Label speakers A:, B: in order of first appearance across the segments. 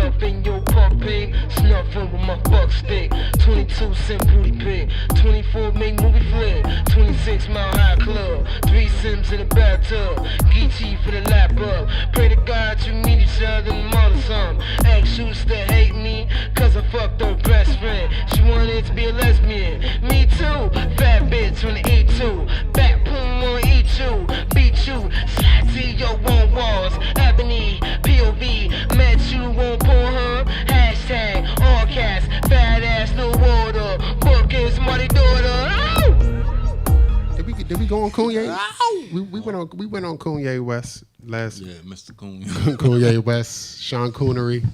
A: stuff in your puppy. Snuffing with my fuck stick. 22-cent booty pick. 24 make movie flick. 26 mile high club. 3 Sims in the bathtub. Geechee for the lap up. Pray to God you meet each other tomorrow some. Ex used to hate me cause I fucked her best friend. She wanted to be a lesbian. Me too. Fat bitch on the E2. Back boom on E2. Beat you. Slide to your own walls. Ebony. POV. Met you on Pornhub. Hashtag all cats. Fat ass no water. Book is money daughter.
B: Did we go on Kanye? We went on Kanye West last.
C: Yeah, Mr. Kanye.
B: Kanye West, Sean Connery,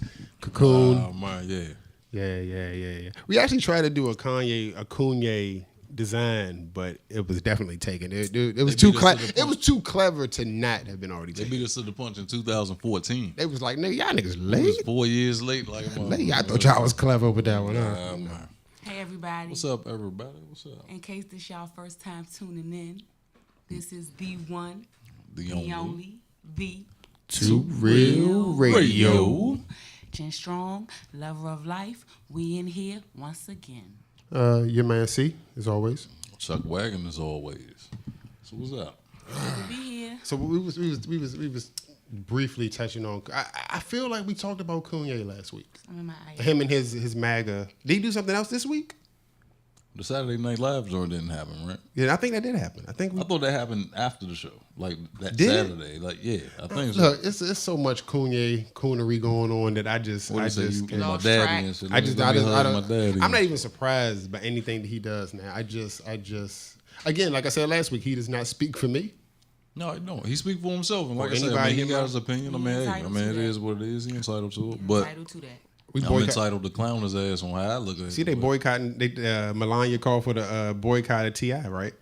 B: Cocoon.
C: Oh man, yeah.
B: Yeah. We actually tried to do a Kanye design, but it was definitely taken. It was too clever. It was too clever to not have been already taken.
C: They beat us to the punch in 2014.
B: They was like, nigga, y'all niggas
C: It
B: late.
C: was 4 years late. Like,
B: I thought y'all was clever with that one. Huh?
C: Man.
D: Hey everybody.
C: What's up, everybody? What's up?
D: In case this y'all first time tuning in, this is the one,
C: The
D: only, the
B: Too Real Radio.
D: Jen Strong, lover of life. We in here once again.
B: Your man C, as always.
C: Chuck Wagon as always. So what's up?
D: Good to be here.
B: So we was briefly touching on. I feel like we talked about Kanye last week.
D: I'm in my eye.
B: Him and his MAGA. Did he do something else this week?
C: The Saturday Night Live joint didn't happen, right?
B: Yeah, I think that did happen. I thought
C: that happened after the show, like that
B: Did it?
C: Saturday. Like, yeah, I think so.
B: Look, it's so much coonery going on that I just
C: What do you say? You
B: can't-
C: my
D: Lost
C: daddy
D: track.
C: and shit.
B: I just
C: Let me hug
B: don't.
C: my daddy.
B: I'm not even surprised by anything that he does now. I just again, like I said last week, he does not speak for me.
C: No, he speak for himself, and like
B: Or
C: I said,
B: anybody
C: he
B: in
C: got
B: my-
C: his opinion. I
D: He
C: mean, hey,
D: entitled to
C: it
D: that.
C: is what it is. He entitled to it, but
D: Entitled to that.
B: We
C: I'm entitled to clown his ass on how I look at it.
B: See, they boycotting. Melania called for the boycott of T.I., right?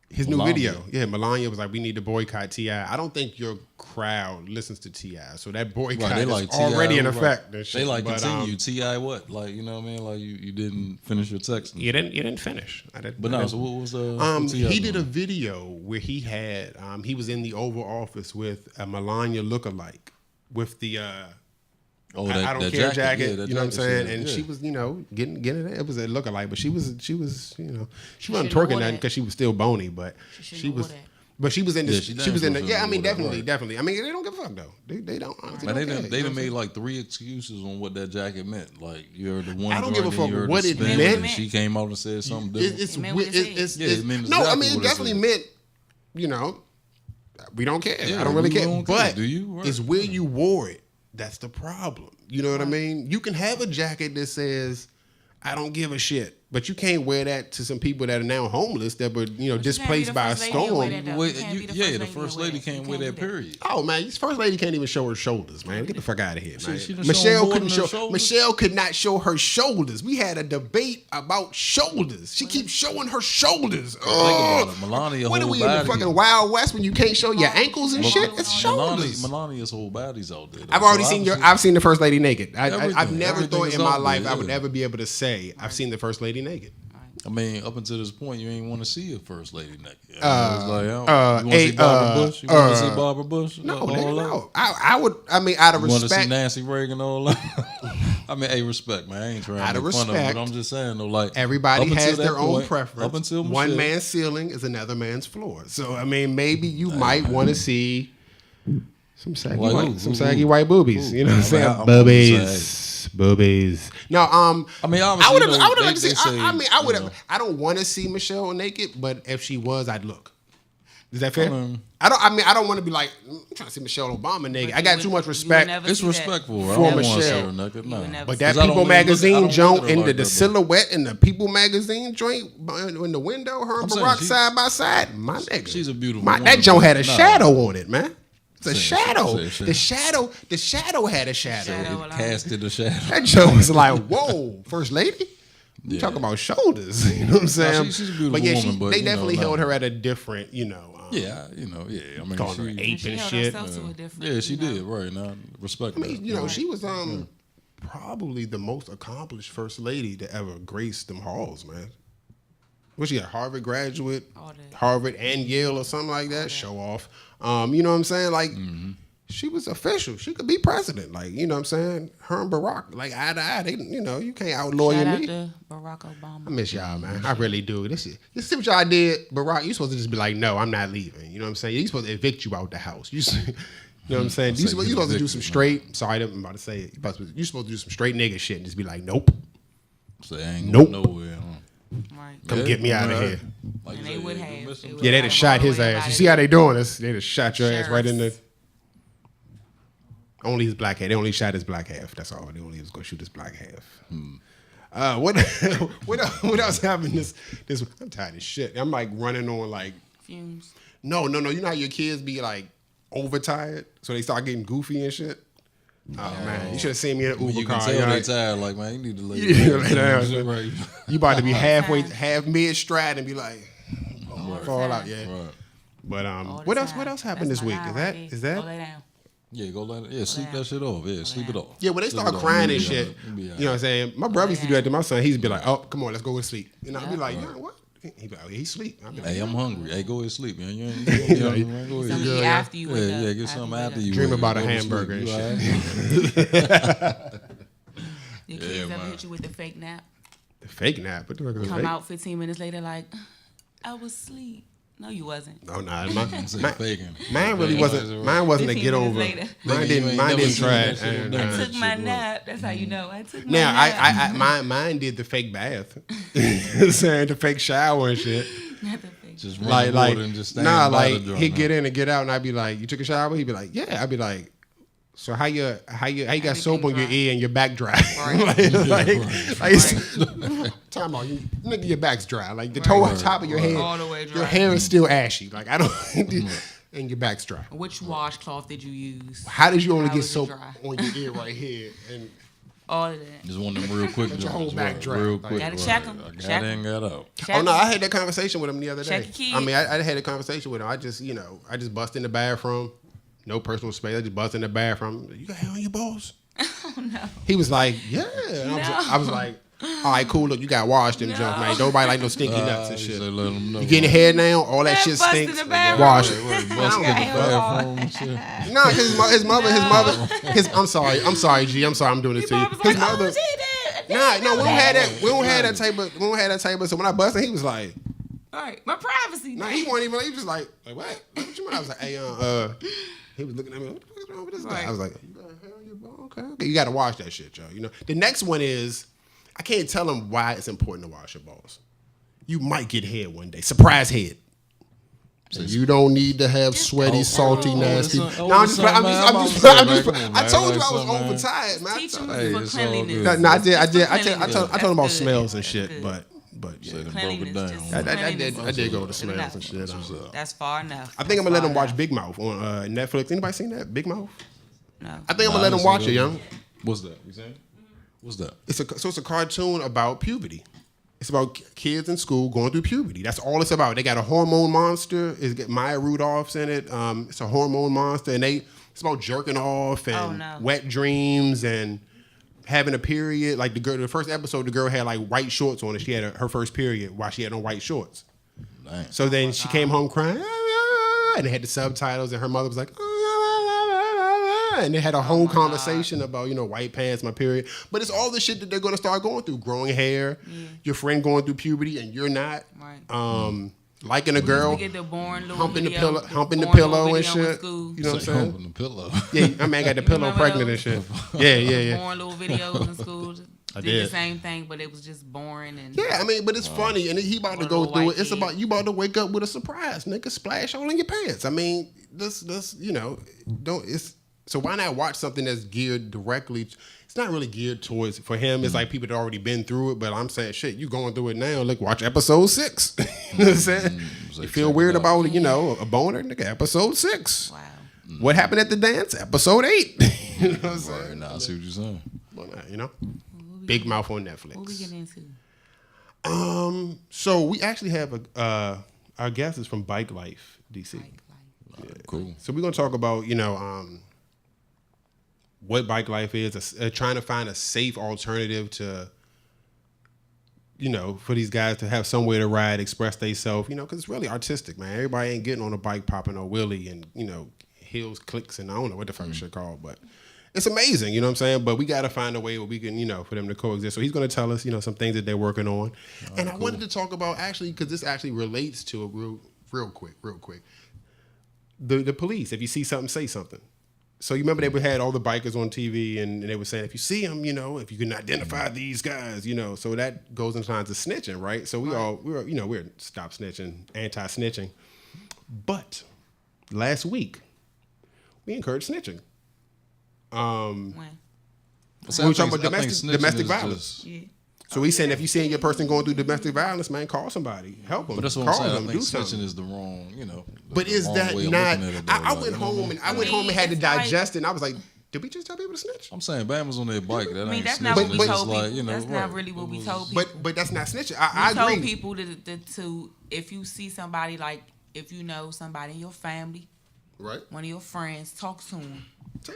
B: His new
C: Melania.
B: video. Yeah, Melania was like, we need to boycott T.I. I don't think your crowd listens to T.I., so that boycott
C: Right, they
B: is
C: like
B: already
C: T.I.
B: in
C: right.
B: effect. and shit.
C: They like
B: But,
C: continue. Ti what? Like, you know what I mean? Like you didn't finish your text.
B: You didn't finish.
C: But no. So what was what T.I.
B: he did a
C: doing?
B: video where he had he was in the Oval Office with a Melania lookalike with the
C: Oh,
B: I don't care jacket,
C: Yeah, that
B: you know what I'm
C: jacket
B: saying?
C: shit,
B: And
C: yeah.
B: she was, getting it. It was a lookalike, but she was, she wasn't
D: shouldn't
B: twerking
D: wore
B: nothing
D: that.
B: because she was still bony, but
D: She
B: she
D: shouldn't
B: was.
D: wore that.
B: But she was in this.
C: Yeah,
B: she was in the.
C: shouldn't
B: Yeah, I mean,
C: wore that, right.
B: definitely. I mean, they don't give a fuck though. They don't. Honestly,
C: Man,
B: don't
C: they
B: care,
C: done,
B: you
C: they
B: know
C: done
B: what I'm
C: made like 3 excuses on what that jacket meant. Like you're the one.
B: I don't give a
C: joint,
B: fuck
C: and you're
B: what
C: the
B: it
C: spin,
B: meant.
C: and she came out and said something
B: saying?
C: different.
B: It's
D: It meant what it
B: it's
D: said.
C: Yeah, it meant
B: no. I
C: exactly
B: mean, it
C: what it
B: definitely
C: said.
B: meant. You know, we don't care.
C: Yeah,
B: I don't really
C: we
B: care.
C: don't care.
B: But
C: Do you? Right.
B: it's where you wore it. That's the problem. You know what I mean? You can have a jacket that says, "I don't give a shit," but you can't wear that to some people that are now homeless that were, displaced by a storm.
C: The first lady can't wear that. Period.
B: Oh man, this first lady can't even show her shoulders, man. Get the fuck out of here, man.
C: she done
B: Michelle
C: shown more
B: couldn't
C: than her
B: show.
C: shoulders?
B: Michelle could not show her shoulders. We had a debate about shoulders. She keeps showing her shoulders.
C: Think about it. Melania
B: What are
C: whole
B: we in the
C: body.
B: fucking Wild West when you can't show your ankles and shit? It's shoulders.
C: Melania's whole body's out there.
B: I've already seen I've seen the first lady naked. I've
C: Everything.
B: never
C: Everything
B: thought
C: is
B: in my
C: out
B: life
C: there,
B: I would
C: yeah.
B: ever be able to say I've seen the first lady naked.
C: I mean, up until this point, you ain't want to see a first lady naked. You
B: uh,
C: want to see Barbara Bush? You want to see Barbara Bush?
B: No,
C: All
B: nigga,
C: that?
B: no. I would. I mean, out of
C: You want to see
B: respect,
C: Nancy Reagan? All that? I mean, hey, respect, man. I ain't trying
B: Out
C: to
B: of
C: make fun of
B: respect,
C: it, but I'm just saying, though, like
B: everybody
C: up until
B: has
C: that
B: their own
C: point,
B: preference.
C: Up until
B: one
C: Michelle-
B: man's ceiling is another man's floor. So I mean, maybe you might want to see some saggy
C: Like
B: white,
C: who?
B: some
C: Who?
B: saggy white boobies. You know what I'm saying?
C: I'm gonna
B: Boobies. No,
C: I mean,
B: I
C: obviously,
B: would have.
C: you know,
B: I would
C: they
B: have.
C: say,
B: I mean, I would
C: you know.
B: have. I don't want to see Michelle naked, but if she was, I'd look. Is that fair?
C: I mean-
B: I don't want to be like I'm trying to see Michelle Obama naked. I got too much respect.
C: It's respectful. I
B: For
C: don't want to see
B: Michelle.
C: her naked.
D: You
C: No.
D: would never
B: But
D: see
B: that
C: Because I don't
B: People
C: really look- I
B: magazine
C: don't look
B: joint
C: at her
B: and
C: like
B: the
C: that, but-
B: silhouette in the People magazine joint in the window, her and
C: I'm saying
B: Barack
C: she's-
B: side by side. My nigga,
C: she's a beautiful
B: That
C: woman,
B: joint had a
C: but nah.
B: shadow on it, man. It's a
C: Say-
B: shadow.
C: say-
B: The shadow had a shadow.
D: Shadow.
C: It casted a shadow.
B: That joint was like, whoa, first lady. You
C: Yeah.
B: talk about shoulders. You know what I'm saying?
C: she's a beautiful
B: but yeah,
C: woman, but,
B: they
C: you know,
B: definitely
C: no.
B: held her at a different,
C: Yeah, you know, yeah. I mean,
B: calling her
C: she,
B: ape
D: She
B: and
D: held
B: shit.
D: herself to a different,
C: yeah, she
D: you know.
C: did. Right now, respect.
B: I mean,
C: that.
B: she was probably the most accomplished first lady to ever grace them halls, man. Was she a Harvard graduate?
D: All that.
B: Harvard and Yale or something like that? Show off. You know what I'm saying? Like, she was official. She could be president. Like, you know what I'm saying? Her and Barack, like eye to eye. They, you know, you can't outlaw
D: Shout out
B: me.
D: to Barack Obama.
B: I miss y'all, man. I really do. This see what y'all did, Barack. You supposed to just be like, no, I'm not leaving. You know what I'm saying? You supposed to evict you out the house. You know what I'm saying? You supposed to do some straight. Sorry, I'm about to say it. You supposed to do some straight nigga shit and just be like, nope.
C: Say I ain't
B: Nope.
C: going nowhere. Huh?
D: Right.
B: Come get me out of here.
C: Like
D: And
C: you
D: they
C: said,
D: would
C: you
D: have.
C: miss
D: They
C: them.
D: would
B: Yeah, they'd have shot his ass. You see how they doing this? They'd have shot your ass right in the. Only his black half. They only shot his black half. That's all. They only was gonna shoot his black half. What else happened this? I'm tired of shit. I'm like running on like
D: Fumes.
B: no. You know how your kids be like overtired, so they start getting goofy and shit. Oh man, you should have seen me in an Uber
C: You
B: car.
C: can tell
B: you know,
C: they tired. Like, man, you need to lay
B: You need to lay
C: down.
B: down.
C: Right.
B: You about to be half mid stride and be like, fall out, yeah.
C: Right.
B: But
D: All the
B: what else?
D: time.
B: What else happened
D: That's
B: this
D: my
B: week?
D: line
B: Is
D: right
B: that
D: there.
B: is
D: Go
B: that?
D: lay down.
C: Yeah, go let it. Yeah, sleep that shit off. Yeah, sleep it off.
B: Yeah, when they
C: Sleep
B: start
C: it off.
B: crying
C: You'll
B: and
C: be
B: shit,
C: all right. You'll be all
B: you know what I'm saying? My brother used to do that to my son. He'd be like, oh, come on, let's go to sleep. And I'd be like, yeah, what? He'd be like, oh, he's asleep. I'd be like,
C: Hey, I'm hungry. Hey, go ahead sleep, man. You ain't go ahead.
D: Something
C: Yeah,
D: eat after you wake up.
C: get something after
D: wake
C: you.
B: Dream
C: wake
B: about
C: up.
B: a
C: Go to
B: hamburger
C: sleep.
B: and
C: You
B: shit.
C: all right?
D: Your
C: Yeah,
D: kids ever
C: man.
D: hit you with the fake nap?
B: the fake nap. What the fuck is a
D: Come
B: fake?
D: out 15 minutes later like, I was asleep. No, you wasn't.
B: Oh, nah.
C: Say faking.
B: Mine really wasn't. Mine wasn't a
D: 15
B: get
D: minutes
B: over.
D: later.
B: Mine
C: Nigga, you
B: didn't.
C: ain't
B: Mine
C: never
B: didn't
C: seen
B: try
C: that
B: it.
C: shit on
D: I
C: That
D: took my
C: shit
D: nap. That's how you know. I took my
B: Now,
D: nap.
B: mine did the fake bath, saying the fake shower and shit.
D: Not the fake.
C: Just
B: Like,
C: run water and just stand
B: nah,
C: by
B: like
C: the drum.
B: he'd get in and get out, and I'd be like, "You took a shower?" He'd be like, "Yeah." I'd be like, "So how you got soap on your
D: dry.
B: ear and your back dry?"
D: Right.
B: like, time out, nigga, your back's dry. Like the top of your head,
D: All the way dry.
B: your hair is still ashy. Like I don't, and your back's dry.
D: Which washcloth did you use?
B: How did you only
D: How
B: get
D: was it
B: soap
D: dry?
B: on your ear right here? And
D: All of that.
C: Just one of them real quick.
B: Let your whole
C: joints,
B: back
C: right,
B: dry.
C: Real
B: Like-
C: quick.
D: Gotta
C: right.
D: check 'em.
C: I
D: Check
C: got in, got out.
B: oh no, I had that conversation with him the other day.
D: Check your kid.
B: I mean, I had a conversation with him. I just bust in the bathroom, no personal space. I just bust in the bathroom. You got hair on your balls?
D: Oh no.
B: He was like, yeah. And I was like, all right, cool. Look, you got washed them junk, man. Nobody like no stinky nuts and
C: He
B: shit.
C: said, let 'em know.
B: You getting hair now? All that
D: Man,
B: shit
D: bust in
B: stinks.
D: the bathroom.
B: Wash it.
C: Right, bust in the bathroom and shit.
B: No, his mother. I'm sorry, G. I'm sorry, I'm doing this to you.
D: Mom was
B: His
D: like, oh,
B: mother.
D: she did.
B: No, we don't have that. We don't have that type of. So when I busted, he was like,
D: All right, my privacy.
B: no, he wasn't even. He was just like what? What you mean? I was like, hey, he was looking at me. What the fuck is wrong with this guy?
D: Right.
B: I was like, you got hair on your ball? Okay. You got to wash that shit, yo. You know. The next one is, I can't tell him why it's important to wash your balls. You might get hair one day. Surprise head. So you don't need to have sweaty, salty, nasty.
C: that's
B: No,
C: a-
B: I'm just.
C: I'm
B: I
C: man.
B: told you I
C: Like
B: was
C: something, man.
B: overtired, man.
D: Teach them
C: Hey,
D: for
C: it's all
D: cleanliness.
C: good.
B: No, I did.
D: It's for
B: I told him
D: cleanliness.
B: about
D: That's
B: smells
D: good.
B: and shit,
D: That's
B: but
C: Say
B: yeah.
C: them broke it
D: Cleanliness,
C: down.
D: just-
B: I did go to
D: Good
B: smells
D: enough.
B: and shit.
C: What's up?
D: That's far enough.
B: I think I'm gonna let
D: That's
B: him
D: far
B: watch
D: enough.
B: Big Mouth on Netflix. Anybody seen that? Big Mouth?
D: No.
B: I think I'm gonna
C: Nah,
B: let him
C: I
B: watch
C: see
B: it,
C: that.
B: young.
C: What's that? You saying? What's that?
B: It's a cartoon about puberty. It's about kids in school going through puberty. That's all it's about. They got a hormone monster. It's got Maya Rudolph's in it. It's a hormone monster, and it's about jerking off and
D: Oh, no.
B: wet dreams and having a period. Like the first episode, the girl had like white shorts on, and she had her first period while she had on white shorts.
C: Damn.
B: So then she came home crying, and they had the subtitles, and her mother was like, and they had a whole conversation about, white pants, my period. But it's all the shit that they're going to start going through. Growing hair, your friend going through puberty, and you're not.
D: Right.
B: Liking a girl,
D: We get the boring little
B: humping the
D: video,
B: pillow, humping the
D: boring
B: pillow
D: little
B: and
D: video in
B: shit.
D: school.
B: You know what I'm
C: Say
B: saying?
C: humping the pillow.
B: Yeah, my man got the pillow
D: remember
B: pregnant and
D: those?
B: shit. Yeah.
D: Boring little videos in school.
B: I
D: did
B: did.
D: the same thing, but it was just boring and
B: Yeah, I mean, but it's funny, and he about to
D: One
B: go
D: little
B: through
D: white
B: it. It's
D: kid.
B: about you about to wake up with a surprise, nigga, splash all in your pants. I mean, this, don't. It's so why not watch something that's geared directly? It's not really geared towards for him. It's like people that already been through it. But I'm saying, shit, you going through it now? Look, watch episode 6. You know what I'm saying?
C: So
B: You feel
C: check
B: weird
C: it out.
B: about a boner, nigga? Episode 6.
D: wow.
B: What happened at the dance? Episode 8. You know what I'm saying?
C: Right, now I see what you're saying.
B: Why not, Big Mouth on Netflix.
D: What we getting into?
B: So we actually have our guest is from Bike Life, DC.
C: Cool.
B: So we're gonna talk about what Bike Life is, trying to find a safe alternative to for these guys to have somewhere to ride, express themselves, because it's really artistic, man. Everybody ain't getting on a bike, popping a wheelie, and Hills Clicks, and I don't know what the fuck shit called, but it's amazing, you know what I'm saying? But we got to find a way where we can, for them to coexist. So he's going to tell us, some things that they're working on. And I wanted to talk about actually, because this actually relates to it real quick. The police, if you see something, say something. So you remember they had all the bikers on TV and they were saying, if you see them, if you can identify these guys, so that goes into lines of snitching, right? So we're stop snitching, anti-snitching. But last week, we encouraged snitching.
D: When?
B: We were talking about domestic violence.
D: Yeah.
B: So we saying if you seeing your person going through domestic violence, man, call somebody, help them.
C: But that's what
B: call
C: I'm saying.
B: them,
C: I think
B: do
C: snitching
B: something.
C: is the wrong,
B: But is that not? I went home and had to
D: it's
B: digest it. And I was like, did we just tell people to snitch?
C: I'm saying Bama's on their bike. That ain't
D: that's
C: snitching.
D: not what we
C: It's
D: told
C: like,
D: people. That's not really what we told people.
B: But that's not snitching. I
D: We told
B: agree.
D: people to if you see somebody, like if you know somebody in your family,
B: Right.
D: one of your friends, talk to them.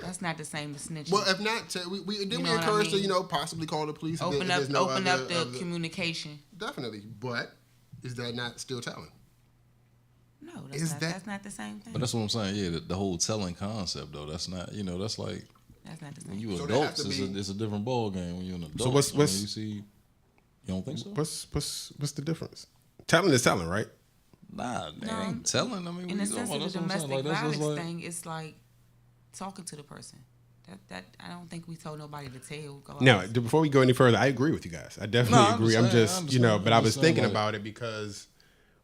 D: That's not the same as snitching.
B: Well, if not, we encourage to possibly call the police.
D: Open up the communication.
B: Definitely, but is that not still telling?
D: No,
B: That's
D: not the same thing.
C: But that's what I'm saying. Yeah, the whole telling concept though. That's not. That's like
D: That's not the same.
C: when you
B: So
C: adults,
B: there has to
C: it's a different ball game when you're an adult.
B: what's-
C: You see? You don't think so?
B: What's the difference? Telling is telling, right?
C: Nah, they
D: No,
C: ain't telling. I mean,
D: In
C: what
D: the
C: you talking
D: sense of
C: about?
D: the
C: That's what I'm saying.
D: domestic
C: Like, that's
D: violence
C: just like,
D: thing, it's like talking to the person. That I don't think we told nobody to tell. Go
B: No,
D: out.
B: before we go any further, I agree with you guys. I definitely
C: No, I
B: agree. I'm
C: understand,
B: just,
C: I understand.
B: but I was
C: I'm
B: thinking
C: like-
B: about it because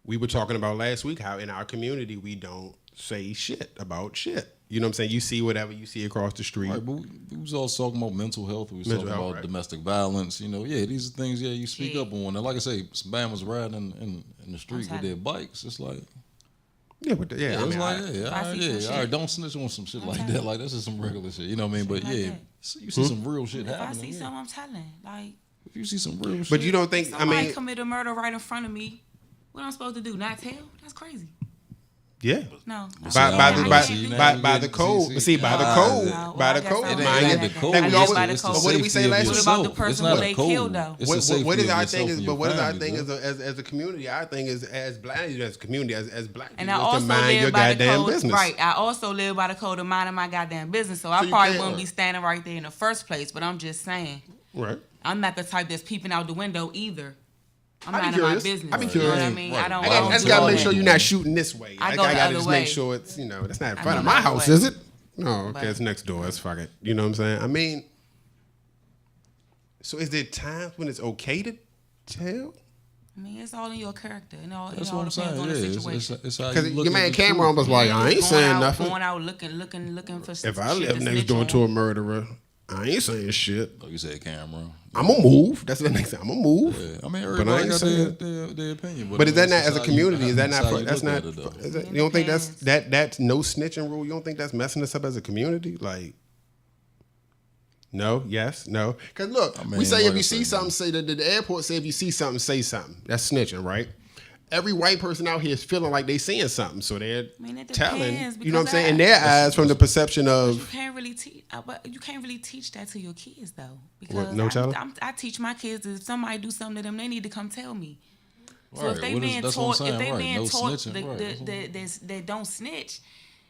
B: we were talking about last week how in our community we don't say shit about shit. You know what I'm saying? You see whatever you see across the street.
C: Right, but we was also talking about mental health. We was
B: Mental
C: talking
B: health,
C: about
B: right.
C: domestic violence. These are things. Yeah, you speak
D: Yeah.
C: up on. And like I say, some Bama's riding in the street with
D: telling
C: their bikes. It's like,
B: Yeah, but I
C: it's
B: mean,
C: like,
B: I-
C: yeah,
D: If I
C: all right,
D: see some
C: all
D: shit-
C: right, don't snitch on some shit like that. Like, this is some regular shit. You know what I mean? But
D: like
C: yeah,
D: that.
C: you see some real shit
D: If I
C: happening.
D: see
C: yeah.
D: something, I'm telling. Like
C: If you see some real shit.
B: but you don't think? I
D: somebody
B: mean,
D: commit a murder right in front of me. What am I supposed to do? Not tell? That's crazy.
B: yeah.
D: No.
C: But
B: By
C: see,
B: the
C: I
B: by
C: don't
B: by,
C: see,
B: by,
C: now
B: by
C: you
B: the
C: get-
B: code,
C: see,
B: but see by the
C: nah,
B: code,
D: No,
B: by the
D: I guess
B: code,
D: I
C: It
D: don't
B: mind
C: ain't
B: you.
C: the
D: think
C: code.
B: Then we
D: I
B: always-
D: live by the
C: It's the
D: code.
B: What did we say
C: safety
B: last
C: of
B: week?
C: yourself.
D: What about the person
C: It's not
D: who
C: a
D: they
C: code.
D: killed, though?
C: It's the
B: What
C: safety
B: is
C: of
B: our
C: yourself
B: thing is,
C: and
B: but
C: your
B: what is our
C: family,
B: thing
C: bro.
B: as a community? Our thing is as black as a community as black
D: And
B: people
D: I
B: is
D: also
B: to mind your
D: live by the
B: goddamn
D: code.
B: business.
D: Right. I also live by the code of minding my goddamn business. So I
B: you
D: probably
B: can't-
D: wouldn't be standing right there in the first place. But I'm just saying,
B: Right.
D: I'm not the type that's peeping out the window either. I'm
B: I'd be
D: minding my
B: curious.
D: business.
B: I'd be
D: You know what I
B: curious.
D: mean?
C: Right.
D: I don't.
C: I
B: I
C: don't
B: just
C: do
B: gotta
C: all
B: make
C: that.
B: sure you're not shooting this way.
D: I
B: I
D: go the
B: gotta
D: other
B: just
D: way.
B: make sure it's that's not in
D: I
B: front
D: go
B: of
D: the
B: my
D: other
B: house,
D: way.
B: is it? No, okay,
D: But-
B: it's next door. It's fuck it. You know what I'm saying? I mean, so is there times when it's okay to tell?
D: I mean, it's all in your character. It all
C: That's
D: all
C: what I'm
D: depends
C: saying.
D: on
C: Yeah,
D: the
C: it's
D: situation.
C: how
B: Because
C: you look
B: your
C: at
B: man
C: the
B: Cameron
C: truth.
B: was like, I ain't saying nothing.
D: Going out looking for.
B: If I live next door to a murderer, I ain't saying shit.
C: Oh, you said Cameron.
B: I'm gonna move. That's the next thing. I'm gonna move.
C: Yeah, I mean,
B: But I
C: everybody
B: ain't
C: got
B: saying-
C: their opinion.
B: But is that
C: it's
B: not
C: just
B: as a
C: how
B: community?
C: You,
B: Is that
C: that's
B: not?
C: how you
B: That's
C: look
B: not.
C: at it, though.
B: Is that,
D: It
B: you don't think
D: depends.
B: that's no snitching rule? You don't think that's messing us up as a community? Like, no, yes, no. Because look,
C: I
B: we
C: mean,
B: say
C: like
B: if
C: I
B: you see
C: said,
B: something, say that the airport say if you see something, say something. That's snitching, right? Every white person out here is feeling like they seeing something, so they're
D: mean, it
B: telling.
D: depends,
B: You know what I'm
D: because
B: saying? In their eyes, from the perception
D: You
B: of
D: can't really teach, but you can't really teach that to your kids though. Because
B: What, no telling?
D: I teach my kids that if somebody do something to them, they need to come tell me. So
C: Right,
D: if they
C: what is-
D: being
C: that's what I'm
D: taught, if
C: saying,
D: they
C: right,
D: being
C: no
D: taught
C: snitching, right,
D: they don't snitch,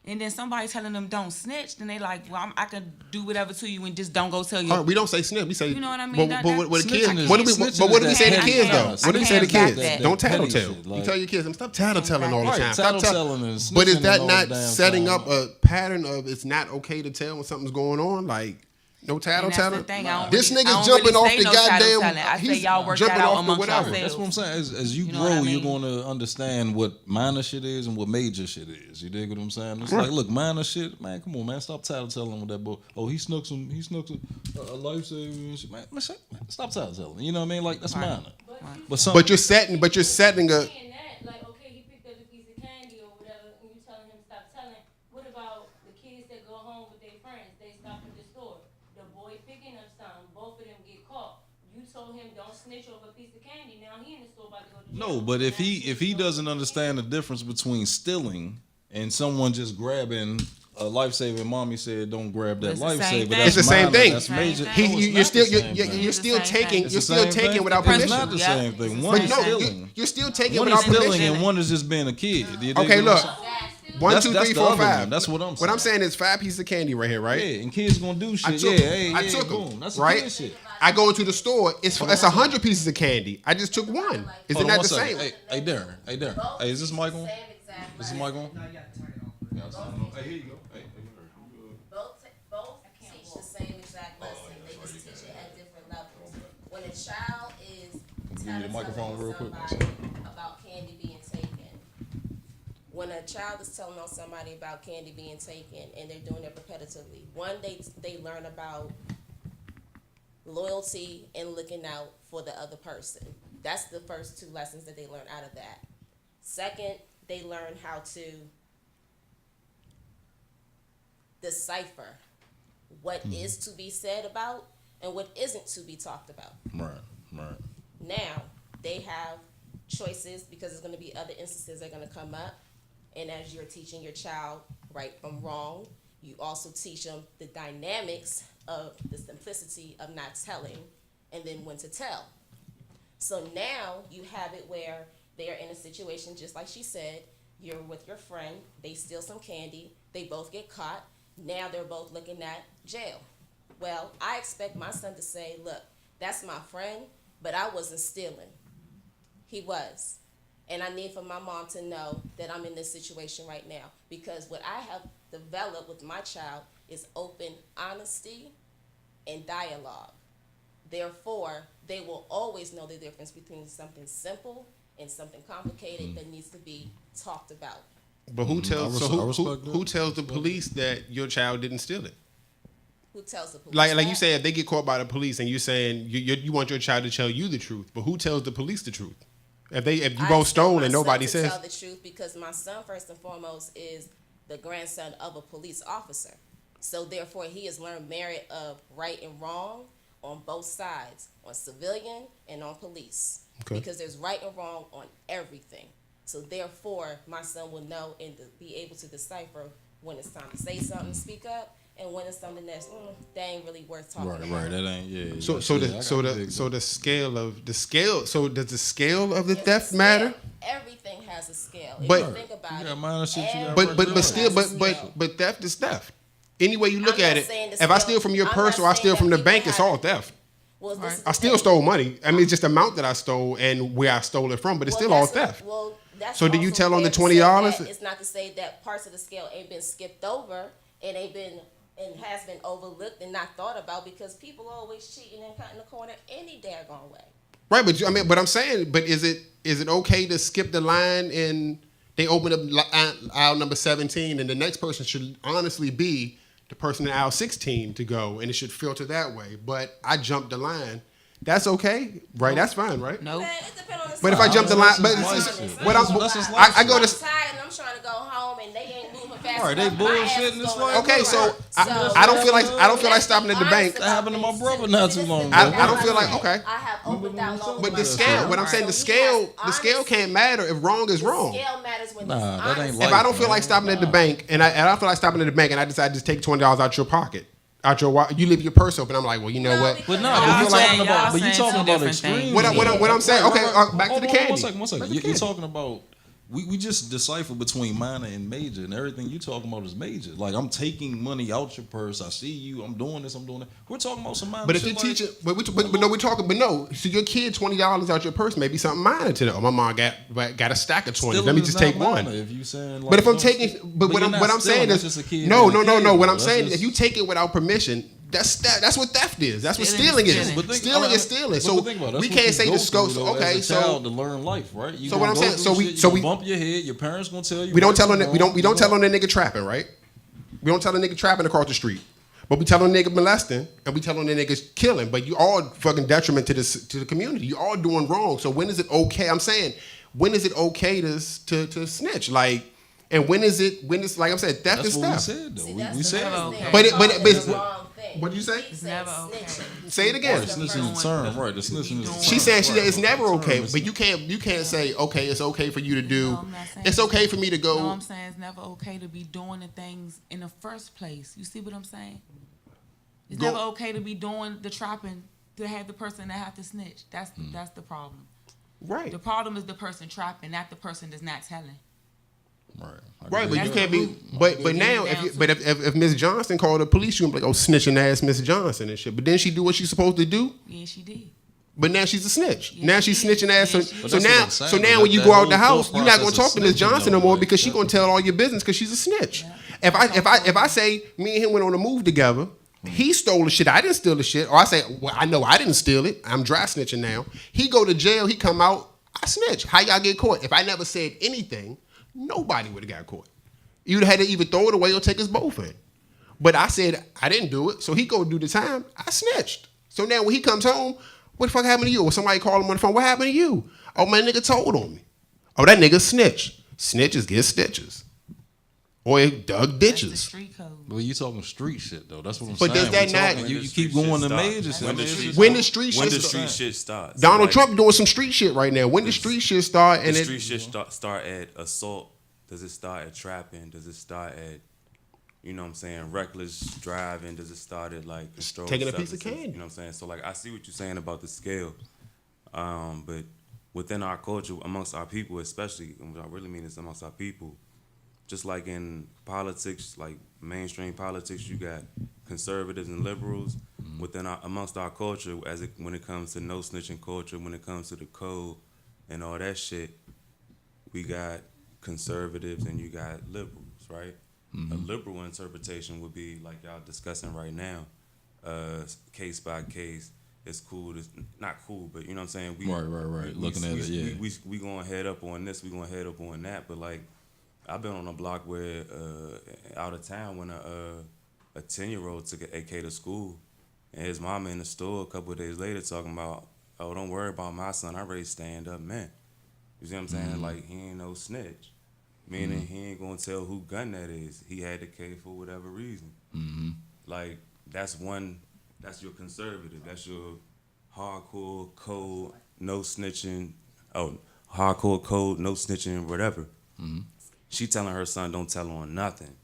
D: and then somebody telling them don't snitch, then they like, well, I can do whatever to you and just don't go tell you.
B: we don't say snitch. We say
D: You know what I mean?
B: But what the
C: Snitching
B: kids?
C: is-
B: What do we?
C: snitching
B: But what do we
C: is
B: say to
C: that
B: the kids
C: petty
B: though?
C: shit.
B: What do we say to
D: I can't
B: kids?
D: back that.
B: Don't tattle
C: Petty
B: tale.
C: shit,
B: You
C: like-
B: tell your kids, stop tattle telling all the
C: Right,
B: time. Stop
C: tattle-telling and
B: But is
C: snitching
B: that
C: all the
B: not
C: damn
B: setting
C: time.
B: up a pattern of it's not okay to tell when something's going on? Like no tattle
D: And that's the
B: telling.
D: thing, I don't
B: This
D: really- I
B: nigga's
D: don't
B: jumping
D: really
B: off
D: say
B: the
D: no tattle
B: goddamn.
D: telling. I say
B: He's
D: y'all work
B: jumping
D: that out
B: off the
D: amongst
B: whatever.
D: yourselves.
C: That's what I'm saying. As you
D: You know
C: grow,
D: what I
C: you're
D: mean?
C: going to understand what minor shit is and what major shit is. You dig what I'm saying? It's like, look, minor shit, man. Come on, man. Stop tattling with that boy. Oh, he snuck a lifesaver and shit. Man, stop tattling. You know what I mean? Like that's minor. But some,
B: But you're setting a.
E: saying that, like, okay, he picked up a piece of candy or whatever, and you telling him stop telling. What about the kids that go home with their friends? They stop at the store. The boy picking up something, both of them get caught. You told him don't snitch over a piece of candy. Now he in the store about to go to jail.
C: no, but if
E: Now
C: he doesn't understand the difference between stealing and someone just grabbing a lifesaver, mommy said don't grab that
D: It's the same
C: lifever.
D: thing.
C: That's
B: It's the same
C: minor,
B: thing.
C: That's
D: Same
C: major.
D: thing.
C: No, it's
B: You're
C: not
B: still
C: the same thing.
B: you're
D: It's the
B: still
D: same
B: taking
D: thing.
C: It's
B: you're
C: the
B: still
C: same
B: taking
C: thing.
B: without
C: It's
B: permission.
C: not the
D: Yeah.
C: same thing.
D: It's
C: One
D: the
C: is
D: same
B: No,
C: stealing.
B: you're still taking
C: One
B: without
C: is stealing
B: permission.
C: and one is just being a kid. You dig
B: Okay,
C: what I'm
B: look.
C: saying?
E: Dad still
B: 1,
C: That's
B: 2,
C: the
B: 3, 4,
C: other
B: 5.
C: one. That's what I'm saying.
B: What I'm saying is 5 pieces of candy right here, right?
C: Yeah, and kids gonna do shit.
B: I took
C: boom.
B: them,
C: That's
B: right?
C: kid shit.
B: I go into the store. It's 100 pieces of candy. I just took one. Is
C: Hold
B: it
C: on
B: not
C: one
B: the
C: second.
B: same?
C: Hey, Darren. Hey, is this mic on? Is this mic on? Hey, here you go. Hey,
F: Both teach the same exact lesson. They just teach it at different levels. When a child is
C: you the microphone real quick.
F: somebody about candy being taken, when a child is telling on somebody about candy being taken and they're doing it repetitively, one, they learn about loyalty and looking out for the other person. That's the first 2 lessons that they learn out of that. Second, they learn how to decipher what is to be said about and what isn't to be talked about.
C: Right.
F: Now, they have choices because there's going to be other instances that are going to come up. And as you're teaching your child right from wrong, you also teach them the dynamics of the simplicity of not telling and then when to tell. So now you have it where they are in a situation, just like she said, you're with your friend, they steal some candy, they both get caught, now they're both looking at jail. Well, I expect my son to say, look, that's my friend, but I wasn't stealing. He was. And I need for my mom to know that I'm in this situation right now, because what I have developed with my child is open honesty and dialogue. Therefore, they will always know the difference between something simple and something complicated that needs to be talked about.
B: But who tells?
C: I respect that.
B: Who tells the police that your child didn't steal it?
F: Who tells the police?
B: Like you
F: that?
B: say, if they get caught by the police and you're saying you want your child to tell you the truth, but who tells the police the truth? If you
F: I
B: both
F: expect
B: stole
F: my
B: and
F: son
B: nobody
F: to
B: says,
F: tell the truth, because my son first and foremost is the grandson of a police officer. So therefore, he has learned merit of right and wrong on both sides, on civilian and on police, because there's right and wrong on everything. So therefore, my son will know and be able to decipher when it's time to say something, speak up, and when it's something that's that ain't really worth talking about.
C: Right. That ain't. Yeah.
B: so the scale of the scale. So does the scale of the
F: It's
B: theft
F: a
B: matter?
F: scale. Everything has a scale. If
B: But-
F: you think about
C: You
F: it,
C: got minor shit, you got
B: But
C: regular
B: still,
F: has a scale.
B: but theft is theft. Any way you look
F: I'm
B: at
F: not
B: it,
F: saying the
B: if I
F: scale-
B: steal from your
F: I'm
B: purse
F: not
B: or I
F: saying
B: steal
F: that
B: from the
F: people
B: bank, it's
F: have-
B: all theft.
F: well, this is
B: I
F: the
B: still
F: thing.
B: stole money. I mean, it's just the amount that I stole and where I stole it from, but it's still all
F: that's what-
B: theft.
F: That's
B: So do you
F: also
B: tell on the
F: fair to say
B: $20?
F: that. It's not to say that parts of the scale ain't been skipped over and ain't been and has been overlooked and not thought about, because people always cheating and cutting the corner any daggone way.
B: Right, but I'm saying, but is it okay to skip the line and they open up aisle number 17 and the next person should honestly be the person in aisle 16 to go, and it should filter that way. But I jumped the line. That's okay, right? That's fine, right?
D: Nope.
F: Man, it depends on the
B: But if I jump the line, but
C: That's
B: it's
C: just
B: just,
C: life
B: what
C: shit.
B: I'm,
C: That's just
B: I
C: life
B: go
F: I'm
B: to.
F: tired and I'm trying to go home and they ain't moving fast
C: Right, they
F: enough. My ass
C: bullshitting
F: is
C: this
F: going
C: way.
B: Okay, so
F: nowhere.
B: I don't feel like stopping at the bank.
C: That happened to my brother not too long ago.
B: I don't feel like okay.
F: I have opened down all
B: But
F: of
B: the
F: my
B: scale,
F: shit.
B: what I'm saying, the
F: So he has
B: scale
F: honesty.
B: can't matter if wrong is
F: The
B: wrong.
F: scale matters when
C: Nah,
F: it's
C: that ain't
F: honest.
C: life.
B: If I don't feel
C: man.
B: like stopping at the bank and I don't feel like stopping at the bank and I decide to just take $20 out your pocket, you leave your purse open. I'm like, well, you know
F: No,
B: what?
F: because
C: But no,
F: y'all
C: but you
F: saying-
C: talking about, but you
D: saying
C: talking
D: two
C: about
D: different
C: extreme.
D: things.
B: What I'm saying, okay, back to
C: Hold
B: the
C: on,
B: candy.
C: One second.
B: Back to the
C: You're
B: candy.
C: talking about. We just decipher between minor and major, and everything you talking about is major. Like, I'm taking money out your purse. I see you. I'm doing this. I'm doing that. We're talking about some minor.
B: But if you're
C: shit like-
B: teaching, but no. So your kid $20 out your purse may be something minor to them. Oh, my mom got a stack of 20.
C: Still
B: Let me
C: is
B: just
C: not
B: take
C: minor
B: one.
C: If you saying, like,
B: But if I'm
C: don't
B: taking,
C: steal-
B: but what
C: you're not
B: I'm saying
C: stealing, that's
B: is,
C: just a kid
B: no.
C: being a kid,
B: What
C: bro.
B: I'm saying is,
C: That's
B: if you take it without permission, that's what theft is. That's what
D: Stealing
B: stealing
D: is
B: is.
D: stealing.
C: But think-
B: Stealing
C: I mean,
B: is stealing.
C: but
B: So
C: think about it. That's
B: we
C: what
B: can't
C: you
B: say
C: go
B: the scope.
C: through, though,
B: Okay,
C: as a child
B: so
C: to learn life, right? You
B: So what
C: gonna
B: I'm
C: go
B: saying-
C: through
B: so we-
C: shit,
B: so
C: you
B: we-
C: gonna bump your head. Your parents gonna tell you.
B: we don't
C: right
B: tell
C: from
B: on we
C: wrong.
B: don't tell on the nigga trapping, right? We don't tell a nigga trapping across the street. But we tell on the nigga molesting and we tell on the niggas killing. But you all fucking detriment to the community. You all doing wrong. So when is it okay? I'm saying, when is it okay to snitch? Like, and when it's like I'm saying, theft
C: That's
B: is
C: what we
B: theft.
C: said though.
F: See,
C: We
F: that's
C: said.
F: the
D: never
F: first
D: okay.
F: thing.
B: But it-
F: Calling
B: but-
F: the wrong thing.
B: What'd you say?
F: She
D: It's
F: said
D: never okay.
F: snitching.
B: Say it again.
C: Right, snitching is a term, right? The snitching is.
B: She's saying it's never
C: Term
B: okay,
C: is-
B: but you can't say okay. It's okay for you to do.
D: No, I'm not saying
B: It's okay for me to
D: No,
B: go.
D: I'm saying it's never okay to be doing the things in the first place. You see what I'm saying? It's
B: Go-
D: never okay to be doing the trapping to have the person that have to snitch. That's the problem.
B: Right.
D: The problem is the person trapping, not the person that's not telling.
B: Right, but
D: That's
B: you can't
D: the
B: be.
D: root.
B: But now, if Miss Johnson called the police, you gonna be like, oh, snitching ass Miss Johnson and shit. But then she do what she's supposed to do.
D: Yeah, she did.
B: But now she's a snitch.
D: Yeah,
B: now
D: she
B: she's
D: is.
B: snitching ass.
D: Yeah,
B: So,
D: she is.
B: so
C: But that's
B: now,
C: what I'm
B: so
C: saying,
B: now
C: though,
B: when you
C: that
B: go out the
C: whole
B: house,
C: thought
B: you're not gonna
C: process
B: talk to
C: of
B: Miss
C: snitching,
B: Johnson no
C: though,
B: more
C: like,
B: because she
C: that-
B: gonna tell all your business because she's a snitch. If I say me and him went on a move together, he stole the shit. I didn't steal the shit. Or I say, well, I know I didn't steal it. I'm dry snitching now. He go to jail. He come out. I snitch. How y'all get caught? If I never said anything, nobody would have got caught. You'd have had to either throw it away or take us both in. But I said I didn't do it, so he go do the time. I snitched. So now when he comes home, what the fuck happened to you? Or somebody call him on the phone. What happened to you? Oh, my nigga told on me. Oh, that nigga snitch. Snitches get stitches. Or he dug
D: That's the
B: ditches.
D: street code.
C: Well, you talking street shit though. That's what I'm
B: But
C: saying.
B: does that
C: We
B: not-
C: talking-
B: When
C: You
G: the
C: keep
G: street
C: going
G: shit
C: to
G: stop?
C: major shit.
G: When the
C: man.
G: street-
B: When the street
G: When the
B: shit
G: street
B: start.
G: shit starts.
B: Donald
G: Like,
B: Trump doing some street shit right now. When the street shit start
G: The
B: and
G: street
B: it,
G: shit start at assault. Does it start at trapping? Does it start at, you know what I'm saying, reckless driving? Does it start at like controlled
B: taking a piece of
G: substances?
B: candy.
G: You know what I'm saying? So like I see what you're saying about the scale, but within our culture, amongst our people, especially, and what I really mean is amongst our people, just like in politics, like mainstream politics, you got conservatives and liberals. Within amongst our culture, when it comes to no snitching culture, when it comes to the code and all that shit, we got conservatives and you got liberals, right? A liberal interpretation would be like y'all discussing right now, case by case. It's cool. It's not cool, but you know what I'm saying.
C: Right. Looking at it, yeah.
G: We going head up on this. We going head up on that. But like, I've been on a block where out of town when a 10-year-old took an AK to school, and his mama in the store a couple of days later talking about, oh, don't worry about my son. I raised stand up men. You see what I'm saying? Like, he ain't no snitch. Meaning he ain't gonna tell who gun that is. He had the K for whatever reason. Like, that's your conservative. That's your hardcore code, no snitching. Oh, hardcore code, no snitching, whatever. She telling her son, don't tell on nothing.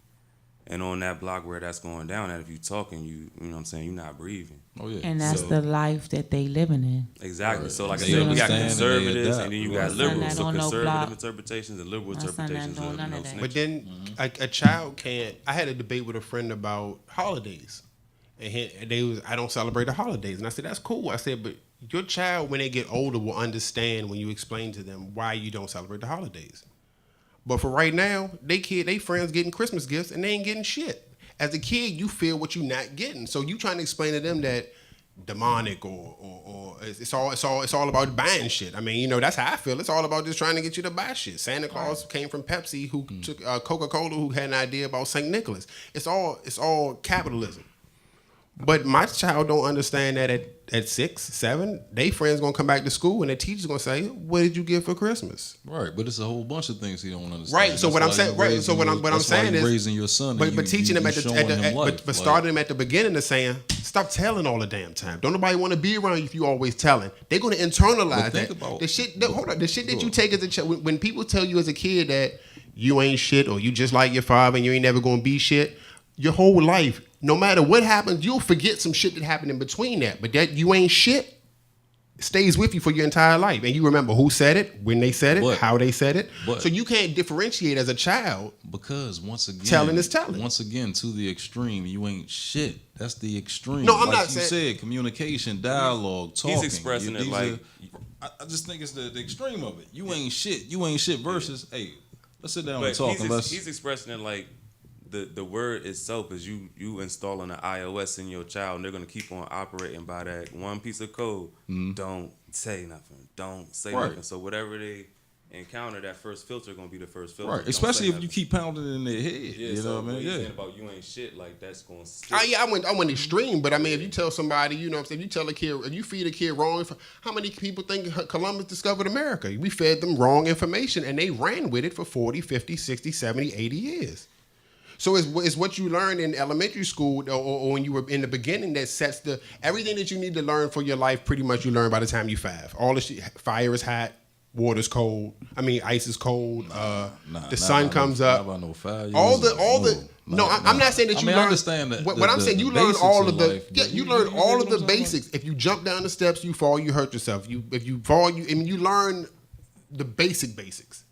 G: And on that block where that's going down, that if you talking, you know what I'm saying, you're not breathing.
C: Oh yeah.
D: And that's
G: So-
D: the life that they living in.
G: Exactly.
C: Right.
G: So like I
C: They
G: said, we got
C: understand and they
G: conservatives
C: adapt.
G: and then you
C: Right.
G: got
C: My son
G: liberals.
D: that
G: So
D: don't know
G: conservative
D: block.
G: interpretations and liberal
D: My son that
G: interpretations
D: don't
G: of
D: none
G: no
D: of that.
G: snitching.
B: but then a child can't. I had a debate with a friend about holidays, and they was I don't celebrate the holidays, and I said that's cool. I said, but your child when they get older will understand when you explain to them why you don't celebrate the holidays. But for right now, they friends getting Christmas gifts and they ain't getting shit. As a kid, you feel what you're not getting, so you trying to explain to them that demonic or it's all about buying shit. I mean, you know, that's how I feel. It's all about just trying to get you to buy shit. Santa Claus came from Pepsi, who took Coca-Cola, who had an idea about St. Nicholas. It's all capitalism. But my child don't understand that at 6, 7, they friends gonna come back to school and the teacher's gonna say, "What did you get for Christmas?"
C: Right, but it's a whole bunch of things he don't understand.
B: Right. So
C: That's
B: what I'm
C: why
B: saying,
C: you
B: right. So what I'm
C: that's why
B: saying
C: you
B: is
C: raising your son.
B: but
C: and
B: but teaching them
C: you
B: at the
C: showing him life.
B: but
C: Like,
B: starting them at the beginning of saying, stop telling all the damn time. Don't nobody want to be around you if you always telling. They're gonna internalize
C: But think
B: that.
C: about-
B: The shit. Hold on. The shit that you take as a child. When people tell you as a kid that you ain't shit or you just like your father and you ain't never gonna be shit, your whole life, no matter what happens, you'll forget some shit that happened in between that. But that you ain't shit stays with you for your entire life. And you remember who said it, when they said it,
C: But-
B: how they said it.
C: but-
B: So you can't differentiate as a child.
C: Because once again,
B: Telling is telling.
C: Once again, to the extreme, you ain't shit. That's the extreme.
B: No, I'm
C: like
B: not
C: you
B: saying-
C: said, communication, dialogue, talking.
G: expressing it
C: These
G: like-
C: I just think it's the extreme of it. You ain't shit. You ain't shit. Versus, hey, let's sit down and
G: But
C: talk.
G: he's expressing it like the word itself is you installing an iOS in your child, and they're gonna keep on operating by that one piece of code. Don't say nothing. Don't say
C: Right.
G: nothing. So whatever they encounter, that first filter gonna be the first filter.
C: right,
G: Don't
C: especially
G: say
C: if
G: nothing.
C: you keep pounding it in their head.
G: Yeah,
C: you
G: so
C: know what I
G: what
C: mean?
G: you
C: Yeah.
G: saying about you ain't shit, like that's gonna stick.
B: I went extreme, but I mean, if you tell somebody, you know what I'm saying, if you tell a kid, if you feed a kid wrong, how many people think Columbus discovered America? We fed them wrong information and they ran with it for 40, 50, 60, 70, 80 years. So it's what you learned in elementary school or when you were in the beginning that sets everything that you need to learn for your life. Pretty much you learn by the time you 5. All the shit, fire is hot, water's cold. I mean, ice is cold. The sun comes up.
C: Not about no 5 years.
B: All the. No, I'm not saying that you
C: I
B: learn.
C: understand that.
B: What I'm saying, you learn
C: basics
B: all of the.
C: life,
B: Yeah,
C: but
B: you learn
C: get
B: all
C: what
B: of the
C: I'm saying?
B: basics. If you jump down the steps, you fall, you hurt yourself. If you fall, you learn the basics.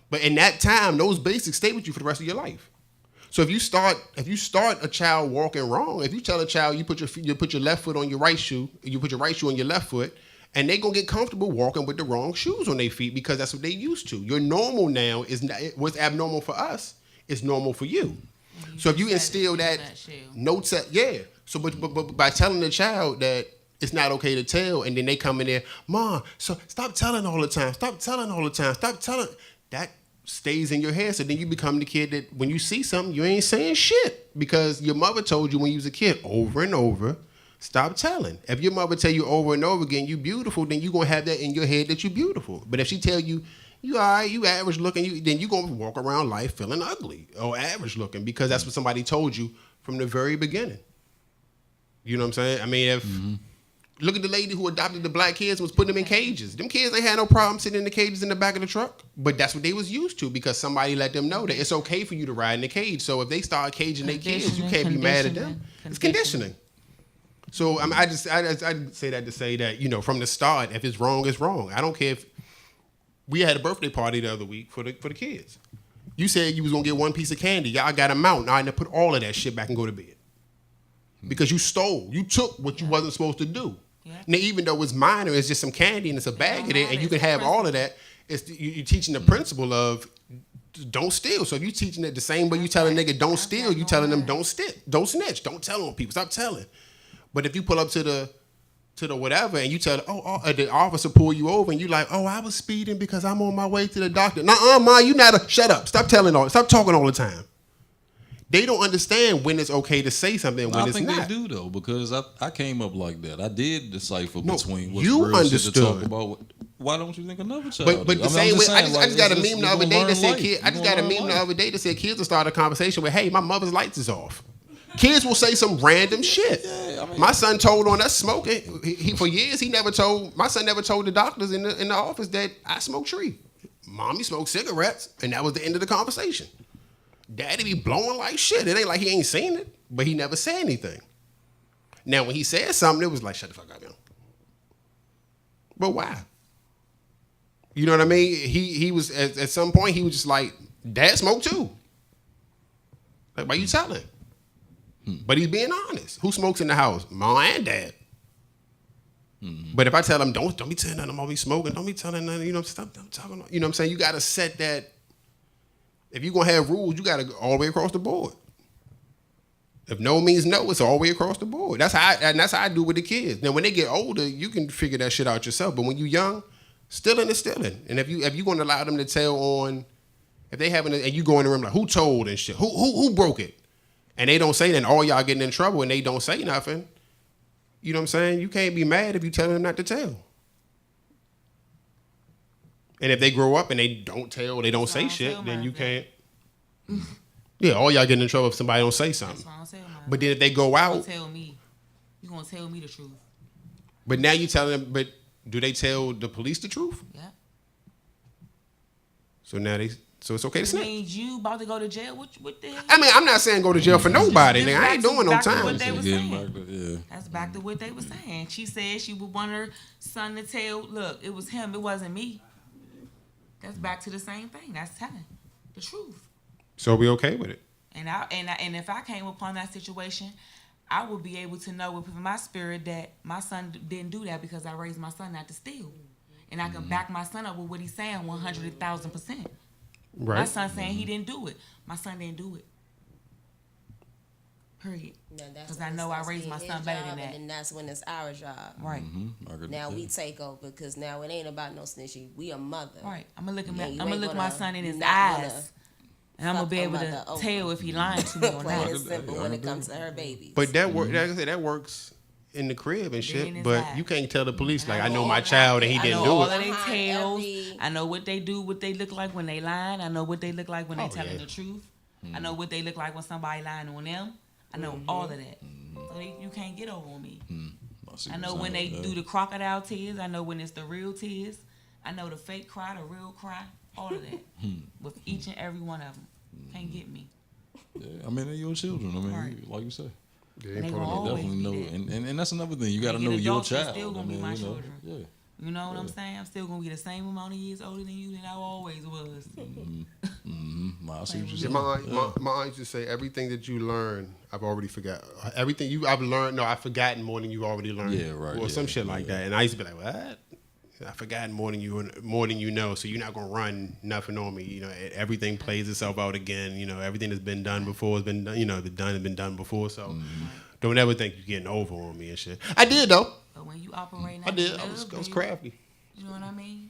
B: But in that time, those basics stay with you for the rest of your life. So if you start a child walking wrong, if you tell a child you put your left foot on your right shoe, you put your right shoe on your left foot, and they gonna get comfortable walking with the wrong shoes on their feet because that's what they used to. Your normal now is not, what's abnormal for us is normal for you. So if you instill that So but by telling the child that it's not okay to tell, and then they come in there, Mom, so stop telling all the time. Stop telling all the time. Stop telling. That stays in your head. So then you become the kid that when you see something, you ain't saying shit because your mother told you when you was a kid over and over, stop telling. If your mother tell you over and over again, you beautiful, then you going to have that in your head that you beautiful. But if she tell you, you all right, you average looking, then you going to walk around life feeling ugly or average looking because that's what somebody told you from the very beginning. You know what I'm saying? I mean, if look at the lady who adopted the black kids and was putting them in cages. Them kids ain't had no problem sitting in the cages in the back of the truck. But that's what they was used to because somebody let them know that it's okay for you to ride in the cage. So if they start caging their kids, you can't be mad at them. It's conditioning. So I say that to say that, you know, from the start, if it's wrong, it's wrong. I don't care if we had a birthday party the other week for the kids. You said you was gonna get one piece of candy. Y'all got them out. Now I put all of that shit back and go to bed. Because you stole. You took what you wasn't supposed to do. Yeah. Now, even though it's minor, it's just some candy and it's a bag of it, and you can have all of that. You're teaching the principle of don't steal. So if you're teaching it the same way you tell a nigga don't steal, you telling them don't snitch, don't tell on people, stop telling. But if you pull up to the whatever and you tell the officer pull you over and you like, oh, I was speeding because I'm on my way to the doctor. Nuh-uh, ma, you not shut up. Stop talking all the time. They don't understand when it's okay to say something and when it's not. I think
C: they do though, because I came up like that. I did decipher between what's
B: you
C: real
B: understood.
C: Shit to talk about. Why don't you think another child?
B: But the same way, I just got a meme the other day that said kids will start a conversation with, "Hey, my mother's lights is off." Kids will say some random shit. Yeah, I mean, my son told on us smoking. He for years my son never told the doctors in the office that I smoke tree. Mommy smoked cigarettes, and that was the end of the conversation. Daddy be blowing like shit. It ain't like he ain't seen it, but he never said anything. Now, when he said something, it was like, shut the fuck up, yo. But why? You know what I mean? He was, at some point, he was just like, Dad smoked too. Like, why you telling? But he's being honest. Who smokes in the house? Mom and Dad. But if I tell him, don't be telling nothing, I'm always smoking. Don't be telling nothing, you know, stop talking. You know what I'm saying? You got to set that. If you're going to have rules, you got to go all the way across the board. If no means no, it's all the way across the board. That's how I do with the kids. Now, when they get older, you can figure that shit out yourself. But when you're young, stealing is stealing. And if you're going to allow them to tell on, if they having, and you go in the room like, who told and shit? Who broke it? And they don't say that, and all y'all getting in trouble, and they don't say nothing. You know what I'm saying? You can't be mad if you tell them not to tell. And if they grow up and they don't tell, they don't say shit, then you can't. Yeah, all y'all getting in trouble if somebody don't say something. But then if they go out,
D: you gonna tell me the truth.
B: But now you telling them. But do they tell the police the truth?
D: Yeah.
B: So it's okay to snitch.
D: Means you about to go to jail? What the hell?
B: I mean, I'm not saying go to jail for nobody. Nigga. I ain't doing no time.
D: That's back to what they were saying. She said she would want her son to tell. Look, it was him. It wasn't me. That's back to the same thing. That's telling the truth.
B: So we okay with it.
D: And if I came upon that situation, I would be able to know within my spirit that my son didn't do that because I raised my son not to steal, and I can back my son up with what he's saying 100,000%.
B: Right.
D: My son saying he didn't do it. My son didn't do it. Period. Because I know I raised my son better than that.
F: And that's when it's our job.
D: Right.
F: Now we take over because now it ain't about no snitching. We a mother.
D: Right. I'm gonna look my son in his eyes. And I'm gonna be able to tell if he lying to me or not.
F: Plain and simple when it comes to her babies.
B: But that work, like I said, that works in the crib and shit. But you can't tell the police like I know my child and he didn't do it.
D: I know all of their tales. I know what they do, what they look like when they lying. I know what they look like when they telling the truth. I know what they look like when somebody lying on them. I know all of that. So you can't get over on me. I know when they do the crocodile tears. I know when it's the real tears. I know the fake cry, the real cry. All of that. With each and every one of them. Can't get me.
C: Yeah, I mean, they're your children. I mean, like you said.
D: They definitely know.
C: And that's another thing. You got to know your child.
D: Still gonna be my children.
C: Yeah.
D: You know what I'm saying? I'm still gonna be the same amount of years older than you than I always was.
C: I see what you're
B: Yeah,
C: saying.
B: my aunt used to say, everything that you learn, I've already forgot. Everything I've learned, no, I've forgotten more than you've already learned.
C: Yeah, right,
B: Or
C: yeah,
B: some shit like
C: yeah.
B: that. And I used to be like, what? I've forgotten more than you know. So you're not gonna run nothing on me. You know, everything plays itself out again. You know, everything that's been done before has been done. You know, has been done before. So don't ever think you're getting over on me and shit. I did though.
D: But when you operating,
B: I did. I was
D: baby,
B: crafty.
D: You know what I mean?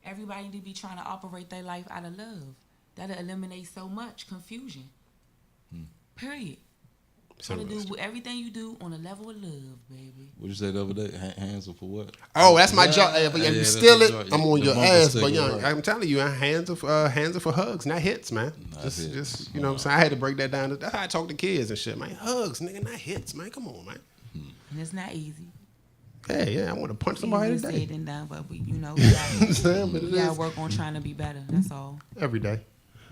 D: Everybody need to be trying to operate their life out of love. That'll eliminate so much confusion. Period. Try to do everything you do on a level of love, baby.
C: What you say the other day? Hands up for what?
B: Oh, that's my job. If you
C: that's
B: steal
C: the
B: it,
C: job.
B: I'm on
C: The
B: your
C: bumper
B: ass.
C: sticker,
B: But young,
C: right.
B: I'm telling you, hands are for hugs, not hits, man. Just you know what I'm saying. I had to break that down. That's how I talk to kids and shit, man. Hugs, nigga, not hits, man. Come on, man.
D: And it's not easy.
B: Hey, I want to punch somebody
D: Easier
B: today.
D: said than done, but we
B: But it
D: gotta
B: is
D: work on trying to be better. That's all.
B: every day.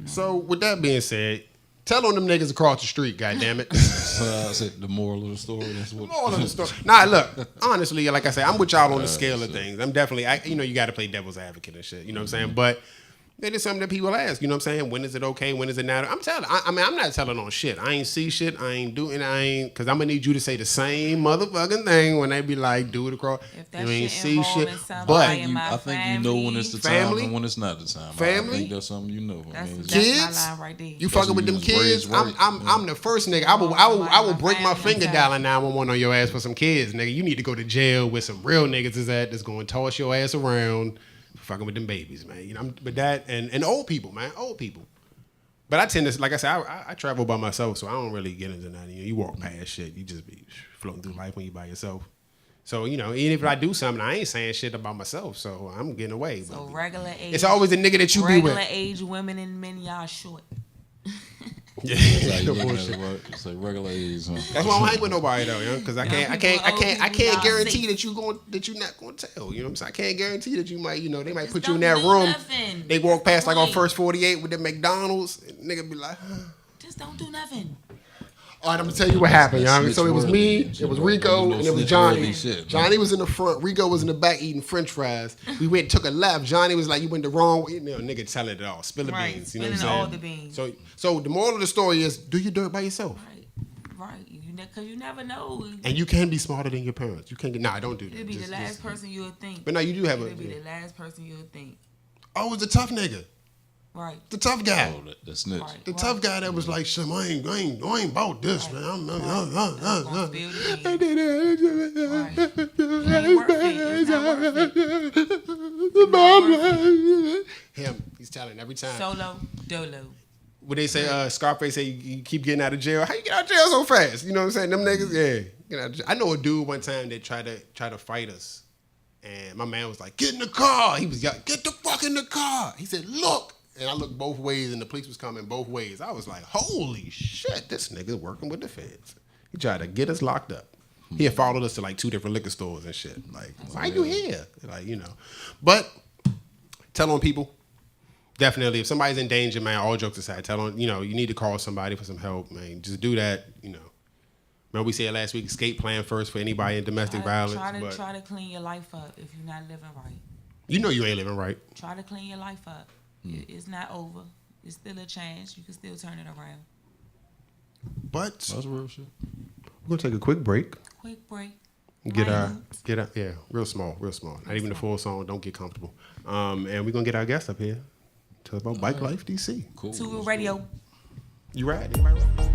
B: So with that being said, tell on them niggas across the street, goddammit.
C: So I said the moral of the story. That's what.
B: All of the story. Nah, look, honestly, like I said, I'm with y'all on the scale of things. I'm definitely, you got to play devil's advocate and shit. You know what I'm saying? But it is something that people ask. You know what I'm saying? When is it okay? When is it not? I'm telling. I mean, I'm not telling on shit. I ain't see shit. I ain't doing. Because I'm gonna need you to say the same motherfucking thing when they be like, do it across.
D: If that
B: You ain't
D: shit
B: see shit.
D: involving somebody
B: But
D: in my
C: I think you know when it's the time
B: Family?
C: and when it's not the time. I
B: Family?
C: think that's something you know.
D: That's,
C: I mean,
D: that's
B: Kids?
D: my line right there.
B: you fucking with them
C: you was raised
B: kids.
C: right.
B: I'm the first nigga. I will break my finger dialing 911 on your ass for some kids, nigga. You need to go to jail with some real niggas that's going to toss your ass around. Fucking with them babies, man. You know, but that and old people, man, old people. But I tend to, like I said, I travel by myself, so I don't really get into that. You walk past shit, you just be floating through life when you by yourself. So even if I do something, I ain't saying shit about myself, so I'm getting away.
D: So
B: But
D: regular age.
B: it's always the nigga that you be with.
D: Regular age women and men, y'all short.
B: Yeah,
C: That's how you
B: no
C: looking at
B: bullshit.
C: it, right? It's like regular age. Huh?
B: That's why I don't hang with nobody though, yo. Because I can't
D: y'all
B: guarantee
D: safe.
B: that you're not gonna tell. You know what I'm saying? I can't guarantee that you might, they might
D: Just
B: put you in
D: don't
B: that
D: do
B: room.
D: nothing.
B: They walk past like on
D: Right.
B: first 48 with the McDonald's. And nigga be like,
D: Just don't do nothing.
B: all right, I'm gonna tell you what happened, y'all.
C: That's
B: So it was me,
C: snitch-worthy.
B: it was Rico,
C: You know,
B: and it was
C: snitch-worthy
B: Johnny.
C: shit, man.
B: Johnny was in the front, Rico was in the back eating French fries. We went and took a left. Johnny was like, "You went the wrong way." Nigga telling it all, spill the
D: Right,
B: beans. You know what I'm
D: spilling
B: saying?
D: all the beans.
B: So the moral of the story is, do your dirt by yourself,
D: Right. Because you never know.
B: and you can be smarter than your parents. You can't get don't do that.
D: It'll be
B: Just-
D: the last
B: just-
D: person you'll think.
B: But no, you do have
D: It'll be the last person you'll think.
B: Oh, it's the tough nigga,
D: Right.
B: the tough guy.
C: Oh, the snitch.
D: Right.
B: The tough guy that was like, "Shit, I ain't about this, man."
D: Gonna spill the beans. Right. It ain't worth it. It's not worth it.
B: Him, he's telling every time.
D: Solo, dolo.
B: What they say, Scarface say you keep getting out of jail. How you get out of jail so fast? You know what I'm saying? Them niggas, yeah. Get out of jail. I know a dude one time that tried to fight us, and my man was like, "Get in the car." He was yelling, "Get the fuck in the car." He said, "Look," and I looked both ways, and the police was coming both ways. I was like, "Holy shit, this nigga's working with the feds." He tried to get us locked up. He had followed us to like 2 different liquor stores and shit. Like, why you here? Like, But tell on people. Definitely, if somebody's in danger, man, all jokes aside, tell them, you need to call somebody for some help, man. Just do that, Remember we said last week, escape plan first for anybody in domestic violence. But
D: Try to clean your life up if you're not living right.
B: you know you ain't living right.
D: Try to clean your life up. It's not over. It's still a chance. You can still turn it around.
B: But
C: That's real shit.
B: we're gonna take a quick break.
D: Quick break.
B: Get
D: Minute.
B: out, yeah, real small. Not even the full song. Don't get comfortable. And we're gonna get our guest up here. Tell about Bike Life DC.
C: Cool.
D: To radio.
B: You ride? Anybody ride?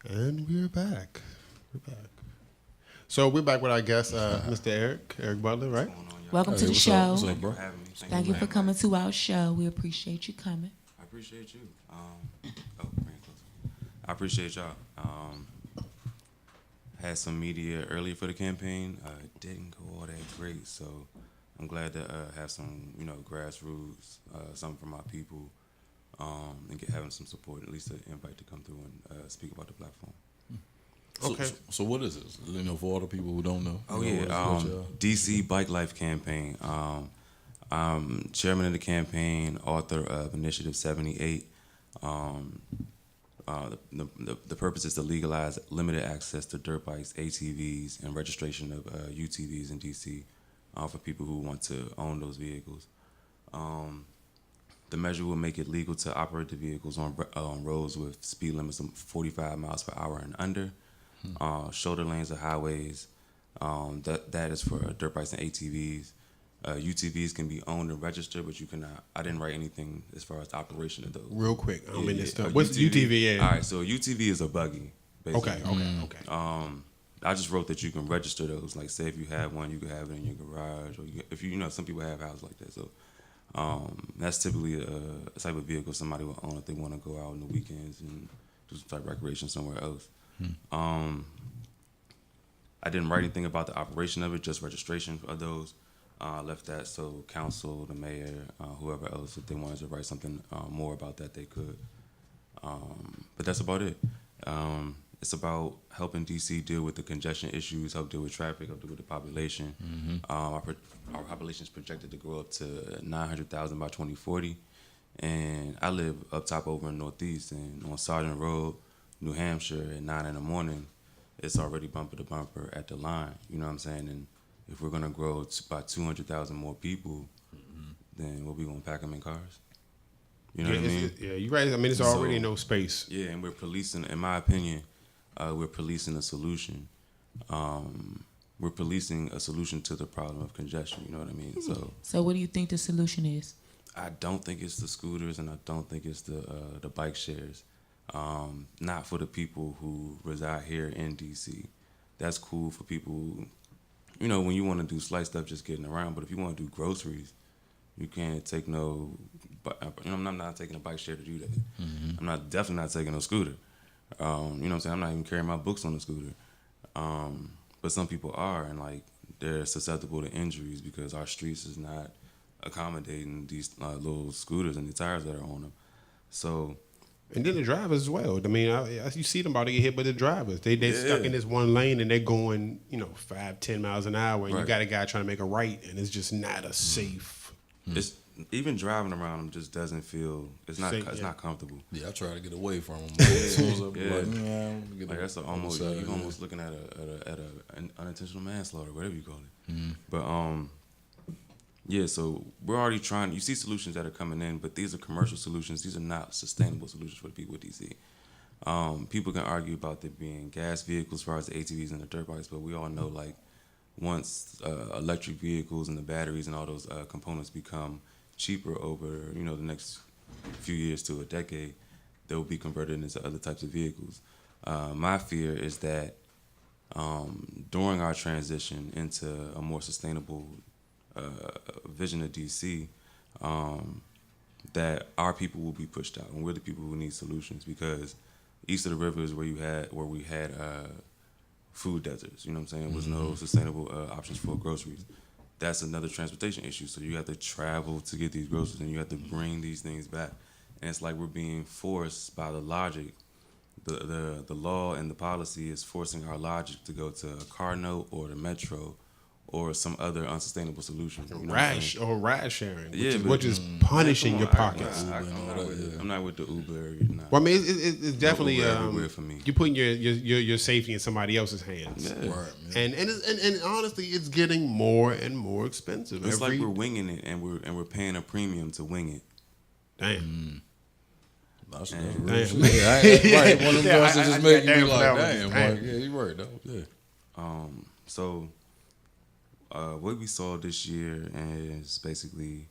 B: And we're back. So we're back with our guest, Mr. Eric Butler, right?
D: Welcome to the
C: what's
D: show.
C: up? What's up, bro?
G: Having me.
D: Thank you for coming to our show. We appreciate you coming.
G: I appreciate you. Bring it closer. I appreciate y'all. Had some media earlier for the campaign. Didn't go all that great, so I'm glad to have some, grassroots, something from my people, and having some support, at least an invite to come through and speak about the platform.
B: Okay.
C: So what is this? For all the people who don't know.
G: Oh
C: you know,
G: yeah,
C: what y'all-
G: DC Bike Life campaign. I'm chairman of the campaign, author of Initiative 78. The purpose is to legalize limited access to dirt bikes, ATVs, and registration of UTVs in DC for people who want to own those vehicles. The measure will make it legal to operate the vehicles on roads with speed limits of 45 miles per hour and under, shoulder lanes of highways. That is for dirt bikes and ATVs. UTVs can be owned and registered, but you cannot. I didn't write anything as far as the operation of those.
B: Real quick, I'm in this
G: Yeah,
B: stuff. What's UTV?
G: All right, so a UTV is a buggy. Basically.
B: Okay.
G: I just wrote that you can register those. Like, say if you have one, you can have it in your garage, or if some people have houses like that. So that's typically a type of vehicle somebody will own if they want to go out on the weekends and do some type of recreation somewhere else. I didn't write anything about the operation of it, just registration of those. Left that so council, the mayor, whoever else, if they wanted to write something more about that, they could. But that's about it. It's about helping DC deal with the congestion issues, help deal with traffic, help deal with the population. Our population is projected to grow up to 900,000 by 2040. And I live up top over in Northeast, and on Sergeant Road, New Hampshire, at 9 in the morning, it's already bumper to bumper at the line. You know what I'm saying? And if we're gonna grow by 200,000 more people, then what we gonna pack them in cars? You know what I mean?
B: Yeah, you're right. I mean, it's already no space.
G: Yeah, and we're policing. In my opinion, we're policing a solution. We're policing a solution to the problem of congestion. You know what I mean?
D: So what do you think the solution is?
G: I don't think it's the scooters, and I don't think it's the bike shares. Not for the people who reside here in DC. That's cool for people. When you want to do slight stuff, just getting around. But if you want to do groceries, you can't take no. I'm not taking a bike share to do that. I'm definitely not taking no scooter. You know what I'm saying? I'm not even carrying my books on the scooter. But some people are, and they're susceptible to injuries because our streets is not accommodating these little scooters and the tires that are on them. So.
B: And then the drivers as well. I mean, you see them about to get hit by the drivers. They're stuck in this one lane and they're going, 5-10 miles an hour, and you got a guy trying to make a right, and it's just not a safe.
G: It's even driving around them just doesn't feel. It's not. It's not comfortable.
C: Yeah, I try to get away from them. As soon as I'm
G: That's almost. You're almost looking at an unintentional manslaughter, whatever you call it. But yeah, so we're already trying. You see solutions that are coming in, but these are commercial solutions. These are not sustainable solutions for the people of DC. People can argue about there being gas vehicles as far as the ATVs and the dirt bikes, but we all know once electric vehicles and the batteries and all those components become cheaper over the next few years to a decade, they will be converted into other types of vehicles. My fear is that during our transition into a more sustainable vision of DC, that our people will be pushed out, and we're the people who need solutions, because east of the river is where we had food deserts. You know what I'm saying? There was no sustainable options for groceries. That's another transportation issue. So you have to travel to get these groceries, and you have to bring these things back. And it's like we're being forced by the logic. The law and the policy is forcing our logic to go to a car note or the metro or some other unsustainable solution.
B: Ride sharing, which is punishing your pockets.
G: I'm not with the Uber.
B: Well, I mean, it's definitely
G: weird for me.
B: You're putting your safety in somebody else's hands.
G: Yeah.
C: Right,
B: And honestly, it's getting more and more expensive.
G: It's like we're winging it, and we're paying a premium to wing it.
B: Damn.
C: That's
B: Damn.
C: right. One of them girls that just make you be
B: damn
C: like,
B: flowers.
C: damn, yeah, you're right though. Yeah.
G: So what we saw this year is basically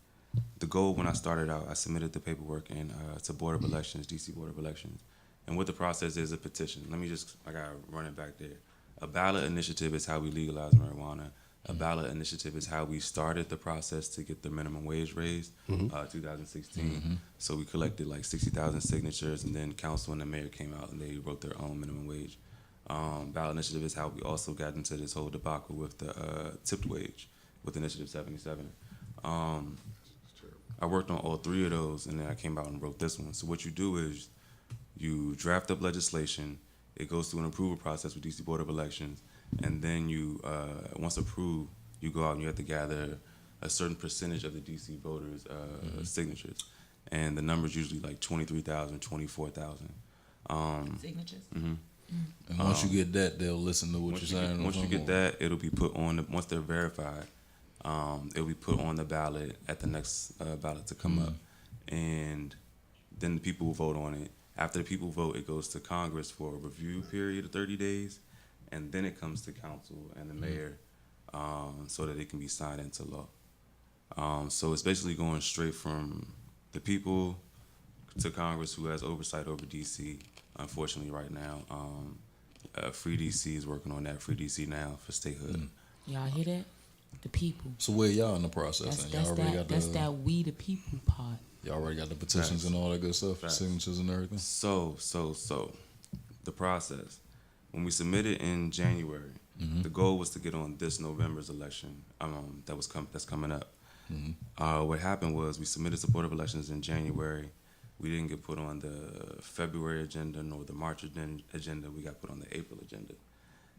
G: the goal. When I started out, I submitted the paperwork to Board of Elections, DC Board of Elections, And what the process is a petition. I gotta run it back there. A ballot initiative is how we legalize marijuana. A ballot initiative is how we started the process to get the minimum wage raised, 2016. So we collected like 60,000 signatures, and then council and the mayor came out and they wrote their own minimum wage. Ballot initiative is how we also got into this whole debacle with the tipped wage, with Initiative 77. I worked on all three of those, and then I came out and wrote this one. So what you do is you draft up legislation. It goes through an approval process with DC Board of Elections, and then you, once approved, you go out and you have to gather a certain percentage of the DC voters' signatures, and the number's usually like 23,000, 24,000.
D: Signatures.
C: And once you get that, they'll listen to what you're saying.
G: Once you get that, it'll be put on. Once they're verified, it'll be put on the ballot at the next ballot to come up, and then the people will vote on it. After the people vote, it goes to Congress for a review period of 30 days, and then it comes to council and the mayor, so that it can be signed into law. So it's basically going straight from the people to Congress, who has oversight over DC. Unfortunately, right now, Free DC is working on that. Free DC Now for statehood.
D: Y'all hear that? The people.
C: So where y'all in the process?
D: That's that we the people part.
C: Y'all already got the petitions and all that good stuff, signatures and everything.
G: So the process. When we submitted in January, the goal was to get on this November's election. That's coming up. What happened was we submitted to Board of Elections in January. We didn't get put on the February agenda nor the March agenda. We got put on the April agenda.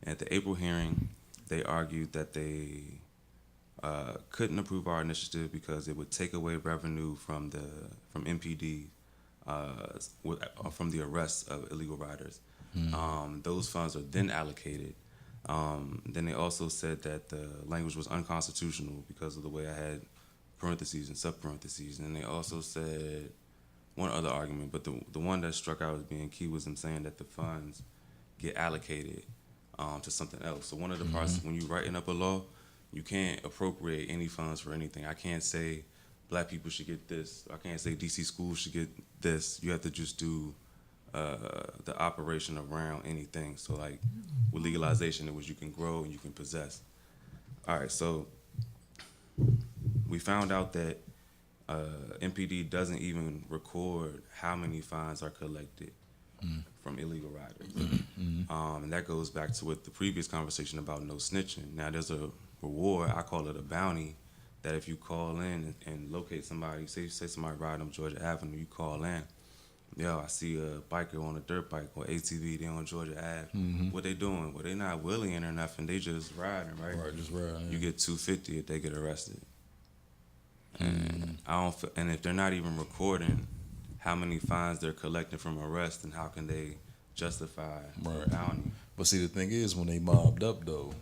G: And at the April hearing, they argued that they couldn't approve our initiative because it would take away revenue from MPD, from the arrest of illegal riders. Those funds are then allocated. Then they also said that the language was unconstitutional because of the way I had parentheses and sub-parentheses. And they also said one other argument, but the one that struck out as being key was them saying that the funds get allocated to something else. So one of the process, when you're writing up a law, you can't appropriate any funds for anything. I can't say black people should get this. I can't say DC schools should get this. You have to just do the operation around anything. So like with legalization, it was you can grow and you can possess. All right, so we found out that MPD doesn't even record how many fines are collected from illegal riders. And that goes back to what the previous conversation about no snitching. Now there's a reward, I call it a bounty, that if you call in and locate somebody, say somebody riding up Georgia Avenue, you call in, yo, I see a biker on a dirt bike or ATV, they on Georgia Ave. What they doing? Well, they not wheeling or nothing, they just riding, right?
C: Right, just riding.
G: You get $250 if they get arrested. And and if they're not even recording how many fines they're collecting from arrest, then how can they justify the bounty?
C: But see, the thing is, when they mobbed up though,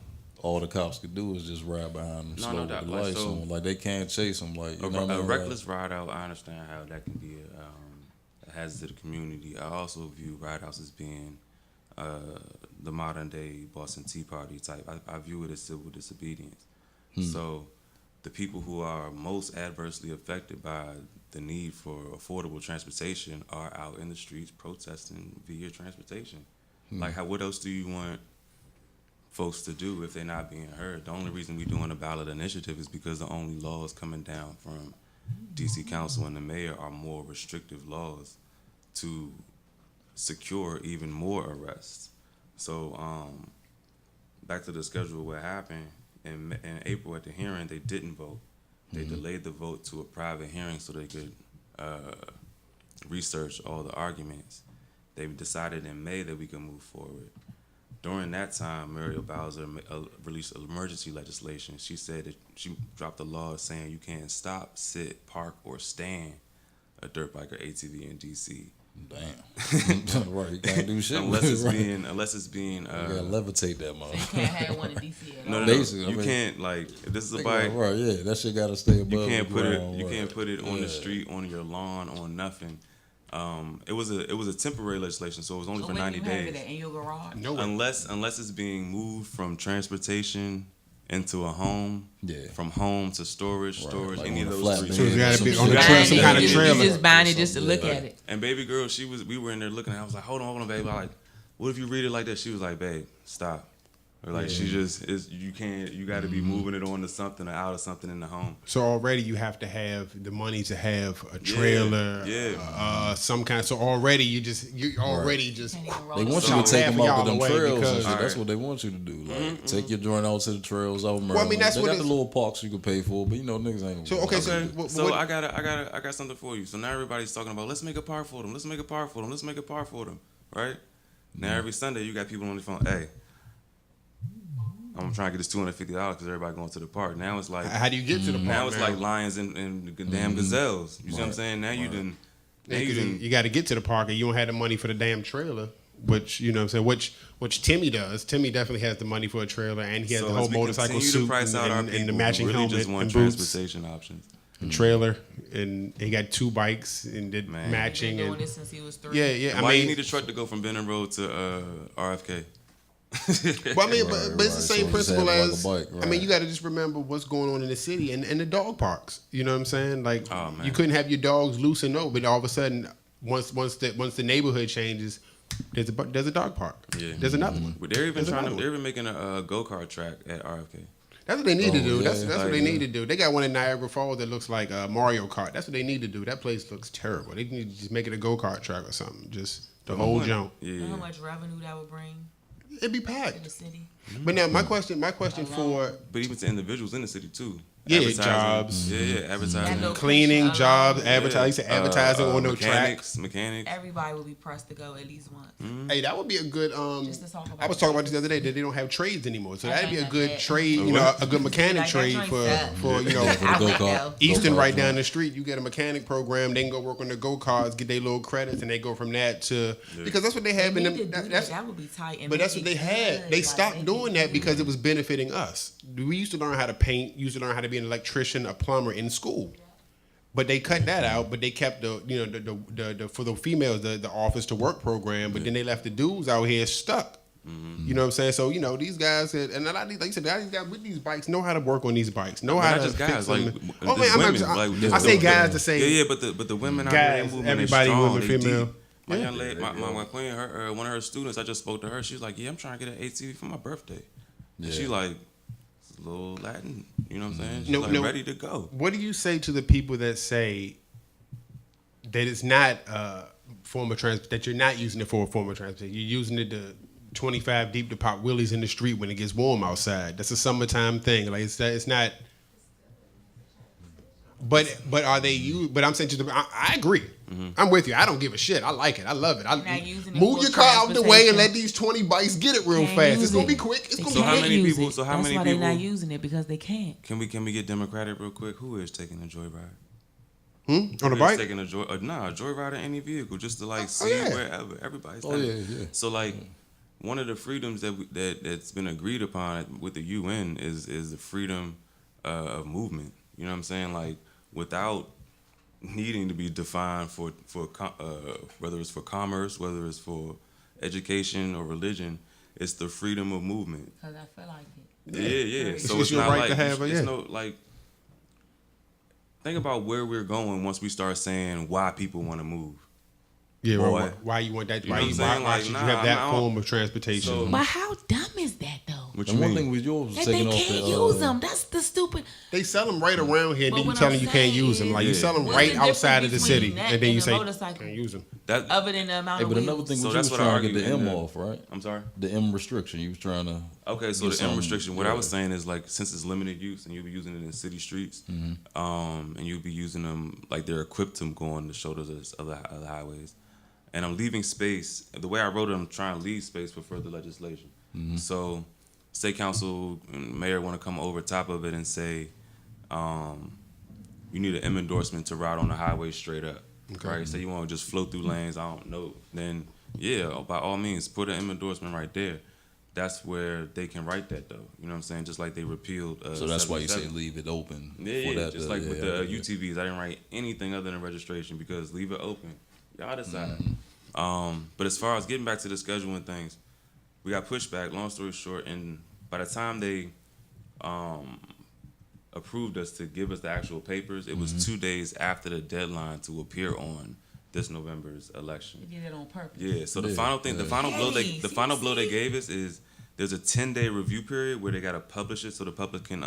C: all the cops could do is just ride behind them slow with the lights on. Like they can't chase them. Like
G: a reckless ride out, I understand how that can be a hazard to the community. I also view ride outs as being the modern day Boston Tea Party type. I view it as civil disobedience. So the people who are most adversely affected by the need for affordable transportation are out in the streets protesting via transportation. Like, what else do you want folks to do if they're not being heard? The only reason we're doing a ballot initiative is because the only laws coming down from DC Council and the mayor are more restrictive laws to secure even more arrests. So back to the schedule, what happened in April at the hearing, they didn't vote. They delayed the vote to a private hearing so they could research all the arguments. They decided in May that we could move forward. During that time, Muriel Bowser released emergency legislation. She said that she dropped a law saying you can't stop, sit, park, or stand a dirt bike or ATV in DC.
C: Damn. Right, you can't do shit.
G: unless it's being
C: you gotta levitate that mother.
D: You can't have one in DC at all.
G: No.
C: Basically,
G: You can't, like, if this is a bike,
C: right? Yeah, that shit gotta stay above.
G: you can't
C: the
G: put
C: ground,
G: it. You
C: right.
G: can't put it on the street, on your lawn, on nothing. It was a temporary legislation, so it was only for 90 days.
D: You have it in your garage?
B: No.
G: Unless it's being moved from transportation into a home, from home to storage,
C: Like
G: any of
C: on a
G: those
C: flatbed.
G: three.
B: So you gotta be
C: Some
B: on the
C: shit.
B: trail, some kind of
D: You
B: trailer.
D: just buying it just to look at it.
G: And baby girl, we were in there looking at it. I was like, hold on, babe. I like, what if you read it like that? She was like, babe, stop. Or like she just is. You can't. You got to be moving it on to something or out of something in the home.
B: So already you have to have the money to have a trailer, some kind. So already you already just.
C: They want you to take them out to them trails and shit. That's what they want you to do. Like take your joint out to the trails out Maryland.
B: Well, I mean, that's
C: they
B: what
C: got the little parks you can pay for, but you know niggas ain't.
B: So okay,
G: So I got something for you. So now everybody's talking about let's make a park for them. Let's make a park for them. Let's make a park for them. Right? Now every Sunday you got people on the phone. Hey, I'm trying to get this $250 because everybody going to the park. Now it's like,
B: how do you get to the park?
G: Now it's like lions and damn gazelles. You see what I'm saying? Now you done.
B: You got to get to the park, and you don't have the money for the damn trailer. Which you know what I'm saying, which Timmy does. Timmy definitely has the money for a trailer, and he has the whole motorcycle suit and the matching helmet
G: just want
B: and boots.
G: transportation options.
B: And trailer, and he got 2 bikes and did matching.
D: Been doing
B: and
D: this since he was 3.
B: yeah.
G: Why you need a truck to go from Benton Road to RFK?
B: Well, I mean, but it's the same
C: So
B: principle
C: just have
B: as.
C: like a bike,
B: I mean, you got to just remember what's going on in the city and the dog parks. You know what I'm saying? Like, you couldn't have your dogs loose and no, but all of a sudden, once the neighborhood changes, there's a dog park.
G: Yeah,
B: there's another one.
G: But they're even making a go-kart track at RFK.
B: That's what they need to do.
C: yeah.
B: That's what they need to do. They got one in Niagara Falls that looks like Mario Kart. That's what they need to do. That place looks terrible. They need to just make it a go-kart track or something. Just the whole jump.
G: Yeah.
D: How much revenue that would bring
B: It'd be
D: to the
B: packed.
D: city?
B: But now my question for
G: But even to individuals in the city too.
B: Advertising.
G: Jobs. Yeah, advertising.
D: That
B: cleaning
D: location
B: jobs,
D: alone.
B: advertising, advertising on no
G: mechanics,
B: tracks.
G: Mechanics.
D: Everybody would be pressed to go at least once.
B: Hey, that would be a good.
D: Just to talk about
B: I was talking about this the other day that they don't have trades anymore, so that'd be a good
D: that.
B: trade. You know, a good mechanic
D: Like, that
B: trade
D: joint
B: for
D: suck.
B: you know.
C: For the
D: I went
C: go-kart.
B: Easton
C: Go-kart
B: right down
C: joint.
B: the street, you get a mechanic program. They can go work on the go karts, get their little credits, and they go from that to because that's what they have in
D: They need to
B: them.
D: do
B: That's
D: that would be tight. And
B: but that's
D: make
B: what they
D: it
B: had.
D: good.
B: They
D: Like,
B: stopped
D: make
B: doing
D: it
B: that
D: good.
B: because it was benefiting us. We used to learn how to paint, used to learn how to be an electrician, a plumber in school. But they cut that out. But they kept the for the females the office to work program. But then they left the dudes out here stuck. You know what I'm saying? So these guys and a lot of these, like you said, these guys with these bikes know how to work on these bikes. Know how
G: Not
B: to
G: just guys,
B: fix
G: like
B: them.
G: there's women.
B: I say guys to say
G: Yeah, but the women out
B: guys,
G: there, movement
B: everybody,
G: is strong.
B: women,
G: They
B: female.
G: deep. My young lady, my queen, one of her students, I just spoke to her. She was like, "Yeah, I'm trying to get an ATV for my birthday." And she like, it's a little Latin. You know what I'm saying? She's ready to go.
B: What do you say to the people that say that it's not a form of transport, that you're not using it for a form of transportation? You're using it to 25 deep to pop wheelies in the street when it gets warm outside. That's a summertime thing. Like it's not. But are they you? But I'm saying to them, I agree. I'm with you. I don't give a shit. I like it. I love it.
D: Not using it
B: Move
D: for
B: your car out the way and
D: transportation.
B: let these 20 bikes get it real
D: Can't
B: fast. It's
D: use
B: gonna be
D: it.
B: quick. It's
D: They
B: gonna
G: So
B: be
G: how
D: can't
G: many
D: use
G: people-
D: it.
G: so how
D: That's
G: many
D: why they're not
G: people-
D: using it because they can't.
G: Can we get democratic real quick? Who is taking a joyride?
B: on a
G: Who is
B: bike.
G: taking a joyride in any vehicle just to like see
B: yeah.
G: wherever everybody's.
C: Oh,
G: done.
C: yeah.
G: So like. One of the freedoms that's been agreed upon with the UN is the freedom of movement. You know what I'm saying? Like without needing to be defined for whether it's for commerce, whether it's for education or religion, it's the freedom of movement.
D: Because I feel like it.
G: Yeah.
B: It's
G: So
B: just
G: it's
B: your
G: not
B: right
G: like
B: to have it,
G: it's
B: yeah.
G: no like. Think about where we're going once we start saying why people want to move.
B: Yeah,
G: Boy.
B: why you want that?
G: You know
B: Why
G: what I'm saying?
B: why
G: Like,
B: should you
G: nah,
B: have that
G: I don't-
B: form of transportation?
G: So-
D: But how dumb is that though?
G: What
C: The
G: you
C: one
G: mean?
C: thing with yours was
D: That they
C: taking off
D: can't
C: the.
D: use them. That's the stupid.
B: They sell them right around here, and
D: But
B: then you
D: what
B: tell
D: I'm
B: them you can't
D: saying
B: use them. Like you
G: is-
B: sell them
D: What's
B: right
D: the
B: outside of the
D: difference
B: city,
D: between that
B: and then you
D: and a
B: say
D: motorcycle?
B: can't use them.
G: That
D: Other than the amount
C: Hey,
D: of
C: but
D: wheels.
C: another thing
G: So
C: was you
G: that's
C: was
G: what I
C: trying to get the
G: argued in
C: M
G: the-
C: off, right?
G: I'm sorry.
C: The M restriction. You was trying to.
G: Okay, so
C: do
G: the
C: something,
G: M restriction. What I was
C: yeah.
G: saying is like since it's limited use and you'll be using it in city streets, and you'll be using them like they're equipped to go on the shoulders of the highways. And I'm leaving space. The way I wrote it, I'm trying to leave space for further legislation. So, state council and mayor want to come over top of it and say, you need an M endorsement to ride on the highway straight up. Right? So you want to just flow through lanes. I don't know. Then yeah, by all means, put an M endorsement right there. That's where they can write that though. You know what I'm saying? Just like they repealed.
C: So that's why you say
G: 77.
C: leave it open.
G: Yeah,
C: for that
G: just
C: to-
G: like with
C: yeah,
G: the
C: yeah.
G: UTVs, I didn't write anything other than registration because leave it open. Y'all decide. But as far as getting back to the scheduling things, we got pushback. Long story short, and by the time they approved us to give us the actual papers. It was 2 days after the deadline to appear on this November's election.
D: You did it on purpose.
G: Yeah. So the final thing, the final blow they gave us is there's a 10-day review period where they got to publish it so the public can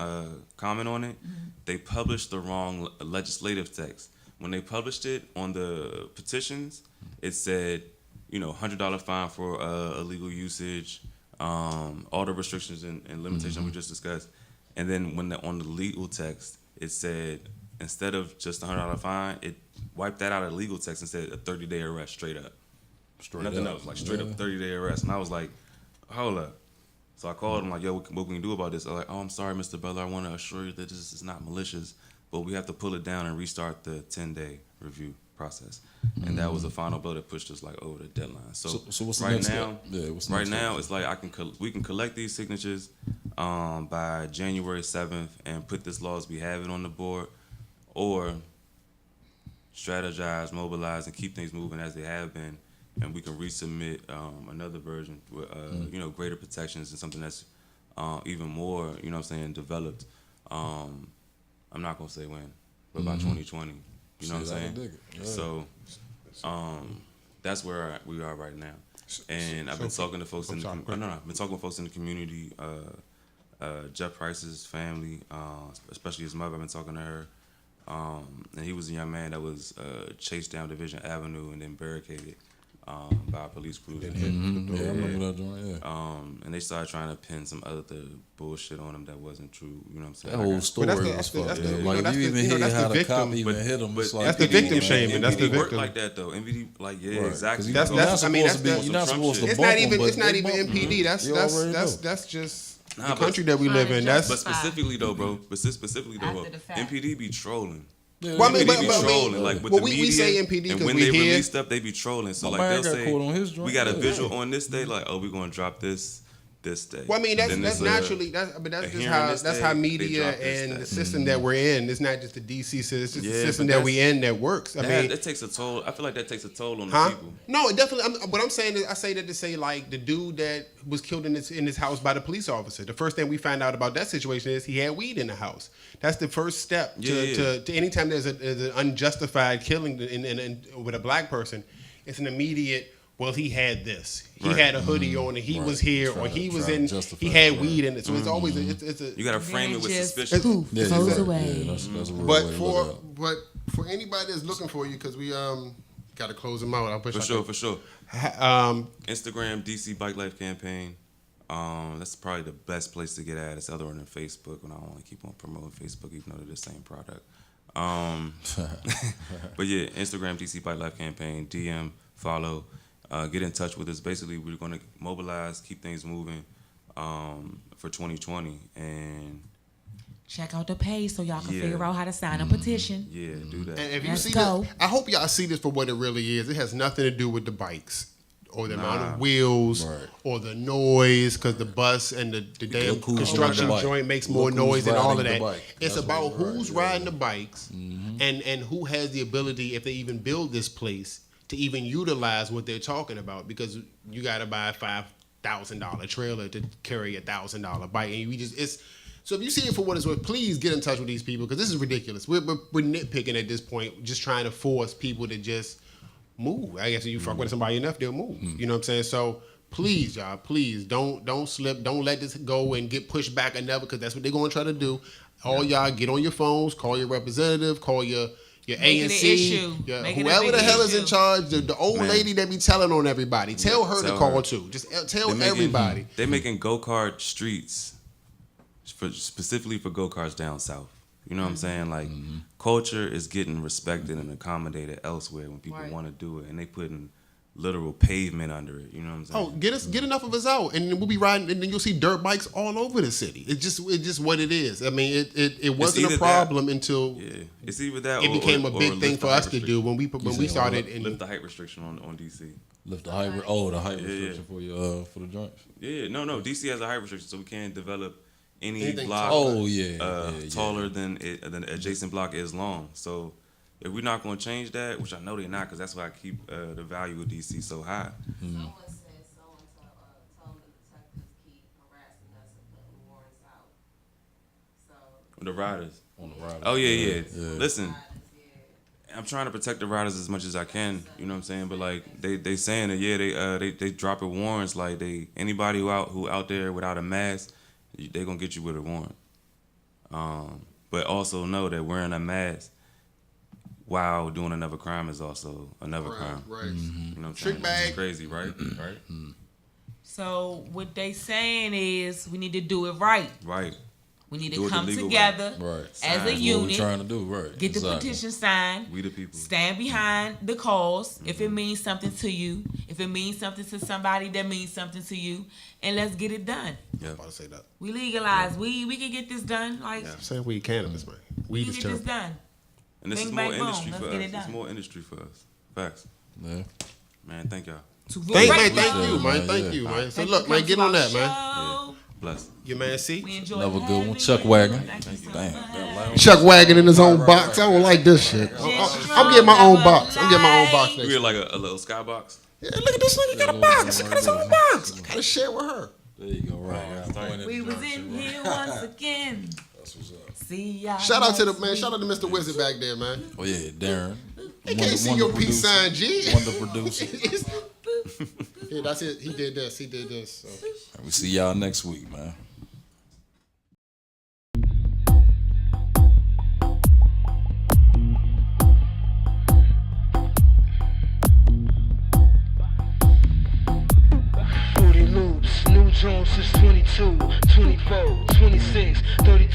G: comment on it. They published the wrong legislative text. When they published it on the petitions, it said, $100 fine for illegal usage, all the restrictions and limitations we just discussed. And then on the legal text, it said, instead of just a $100 fine, it wiped that out of the legal text and said a 30-day arrest straight up. Nothing else, like straight up 30-day arrest. And I was like, hold up. So I called him like, yo, what can we do about this? I'm like, oh, I'm sorry, Mr. Butler. I want to assure you that this is not malicious, but we have to pull it down and restart the 10-day review process. And that was the final blow that pushed us like over the deadline. So
C: what's the
G: right
C: next
G: now,
C: step? Yeah, what's the
G: right
C: next
G: now
C: step?
G: it's like we can collect these signatures by January 7th and put this law as we have it on the board, or strategize, mobilize, and keep things moving as they have been, and we can resubmit another version with greater protections and something that's even more developed. I'm not gonna say when, but by 2020. You know what I'm saying?
C: Yeah.
G: So that's where we are right now. And I've been talking to folks I've been talking with folks in the community. Jeff Price's family, especially his mother. I've been talking to her, and he was a young man that was chased down Division Avenue and then barricaded by a police cruiser.
C: Yeah, I remember that joint. Yeah.
G: And they started trying to pin some other bullshit on him that wasn't true. You know what I'm saying?
C: That whole story was fucked up. Like, if you even hear how the cop even hit him, it's like...
B: That's the victim shaming. That's the
G: MPD work
B: victim.
G: like that, though. MPD, like, yeah,
C: Right.
G: exactly.
B: That's
C: You're not supposed to
B: it's
C: bump
B: not even
C: them,
B: it's
C: but
B: not
C: they
B: even
C: bump them.
B: MPD.
C: You already
B: That's just
G: Nah,
B: the
G: but-
B: country that we live in.
D: But
G: But specifically, though, bro. Specifically, though,
D: After the fact.
G: MPD be trolling.
C: Yeah,
B: Well, I mean,
G: MPD be
B: but-
G: trolling. Like, with
B: well,
G: the
B: we
G: media,
B: say MPD
G: and
B: 'cause
G: when
B: we
G: they
B: hear-
G: release stuff, they be trolling. So,
C: My
G: like,
C: man
G: they'll
C: got
G: say,
C: caught on his joint.
G: we got a
C: Yeah.
G: visual on this day. Like, oh, we're going to drop this day.
B: Well, I mean, that's
G: Then there's
B: naturally
G: a
B: that's just
G: hearing
B: how
G: this
B: that's
G: day,
B: how
G: they
B: media
G: drop this
B: and
G: day.
B: the system that we're in. It's not just the DC system. It's just
G: Yeah,
B: the system
G: but
B: that we in that works. I mean,
G: that takes a toll. I feel like that takes a toll on the
B: huh?
G: people.
B: No, it definitely. What I'm saying is, I say that to say like the dude that was killed in his house by the police officer. The first thing we find out about that situation is he had weed in the house. That's the first step to anytime there's an unjustified killing with a black person. It's an immediate. Well, he had this. He
G: Right.
B: had a hoodie on, and he was here, or he was in.
C: justify
B: He had
C: it,
B: weed in it. So it's always it's a.
G: You got to frame it with
D: just
G: suspicion.
D: poof,
C: Yeah,
D: goes
C: yeah,
D: away.
C: Yeah, that's a real
B: But
C: way to
B: for
C: look at it.
B: but for anybody that's looking for you, because we got to close them out. I'll push
G: For sure.
B: Instagram.
G: Instagram, DC Bike Life Campaign. That's probably the best place to get at. It's other than Facebook, and I don't want to keep on promoting Facebook, even though they're the same product. But yeah, Instagram, DC Bike Life Campaign, DM, follow, get in touch with us. Basically, we're going to mobilize, keep things moving for 2020, and
D: Check out the page so y'all can
G: Yeah.
D: figure out how to sign a petition.
G: yeah, do that.
B: And if you
D: Let's
B: see
D: go.
B: this, I hope y'all see this for what it really is. It has nothing to do with the bikes or the amount
G: Nah.
B: of wheels
C: Right.
B: or the noise, because the bus and the damn
C: Look who's
B: construction
C: riding the bike.
B: joint makes
C: Look
B: more
C: who's
B: noise and all of
C: riding the
B: that.
C: bike.
B: It's
C: That's
B: about
C: what it's
B: who's
C: riding,
B: riding the bikes and who has the ability, if they even build this place, to even utilize what they're talking about, because you got to buy a $5,000 trailer to carry a $1,000 bike, and you just so if you see it for what it's worth, please get in touch with these people, because this is ridiculous. We're nitpicking at this point, just trying to force people to just move. I guess if you fuck with somebody enough, they'll move. You know what I'm saying? So please, y'all, please don't slip. Don't let this go and get pushed back another, because that's what they're going to try to do. All y'all get on your phones, call your representative, call your
D: Make it an
B: ANC,
D: issue.
B: your-
D: Make it a
B: whoever the
D: big
B: hell is in
D: issue.
B: charge, the old
G: Man.
B: lady that be telling on everybody. Tell her to
G: tell
B: call
G: her.
B: too. Just tell
G: They're making-
B: everybody.
G: They're making go-kart streets specifically for go-karts down south. You know what I'm saying? Like, culture is getting respected and accommodated elsewhere when people
D: Right.
G: want to do it, and they putting literal pavement under it. You know what I'm saying?
B: Oh, get enough of us out, and then we'll be riding, and then you'll see dirt bikes all over the city. It's just what it is. I mean, it wasn't
G: either
B: a
G: that-
B: problem until
G: Yeah, it's either that
B: it
G: or
B: became a
G: or
B: big thing
G: lift
B: for
G: the
B: us
G: height
B: to do when we
C: said
B: started.
G: lift
B: And
G: the height restriction on DC.
C: Lift the height. The height restriction for your for the joints.
G: Yeah, no. DC has a height restriction, so we can't develop any
B: Anything
G: block
C: Oh yeah,
G: taller than the adjacent block is long. So if we're not going to change that, which I know they're not, because that's why I keep the value of DC so high.
F: Someone said someone tell the detectives keep harassing us and putting warrants out.
G: The riders.
C: On the riders.
G: Oh yeah. Listen, I'm trying to protect the riders as much as I can. You know what I'm saying? But like they saying that they dropping warrants. Like anybody who out there without a mask, they gonna get you with a warrant. But also know that wearing a mask while doing another crime is also another crime.
B: Right.
G: You know what I'm
B: Trick
G: saying?
B: bag.
G: It's crazy, right? Right.
D: So what they saying is we need to do it right.
G: Right.
D: We need
G: Do
D: to
G: it the
D: come
G: legal way.
D: together
C: Right.
D: as
G: Sign.
D: a
G: What we
C: What we
D: unit.
C: trying to do, right?
D: Get the
C: Exactly.
D: petition signed.
G: We the people.
D: Stand behind the cause. If it means something to you, if it means something to somebody that means something to you, and let's get it done.
G: Yeah.
B: I'm about to say that.
D: We legalize. We can get this done. Like
B: I'm saying weed cannabis, man.
D: we
B: Weed
D: can
B: is
D: get this
B: terrible.
D: done.
G: And this
D: Bing,
G: is
D: bang,
G: more
D: boom.
G: industry
D: Let's
G: for
D: get
G: us.
D: it done.
G: It's more industry for us. Facts.
C: Yeah.
G: Man, thank y'all.
B: Thank
D: Right,
B: you,
D: bro.
B: man. Thank you, man. So
D: Thank
B: look,
D: you
B: man,
D: for
B: get
D: coming
B: on
D: to
B: that, man.
D: our show.
G: Bless.
B: Your man,
D: We
B: see?
D: enjoyed
C: Another good one.
D: having
C: Chuck
D: you.
C: Wagon.
D: Thank you so
C: Damn.
D: much.
B: Chuck Wagon in his own box. I don't like this shit. I'm getting my own box. I'm getting my own box
G: We
B: next
G: get
B: week.
G: like a little skybox.
B: Yeah, look at this nigga got a box. Look at his own box. Gotta share with her.
C: There you go. Right.
D: We was in here once again.
C: That's what's up.
D: See y'all.
B: Shout out to the
D: next
B: man.
D: week.
B: Shout out to Mr. Wizard back there, man.
C: Oh yeah, Darren.
B: He can't see your peace sign, G.
C: Wonder producer.
B: Yeah, that's it. He did this. He did this. So.
C: We see y'all next week, man.
A: Loops, new Jones since 22, 24, 26, 32.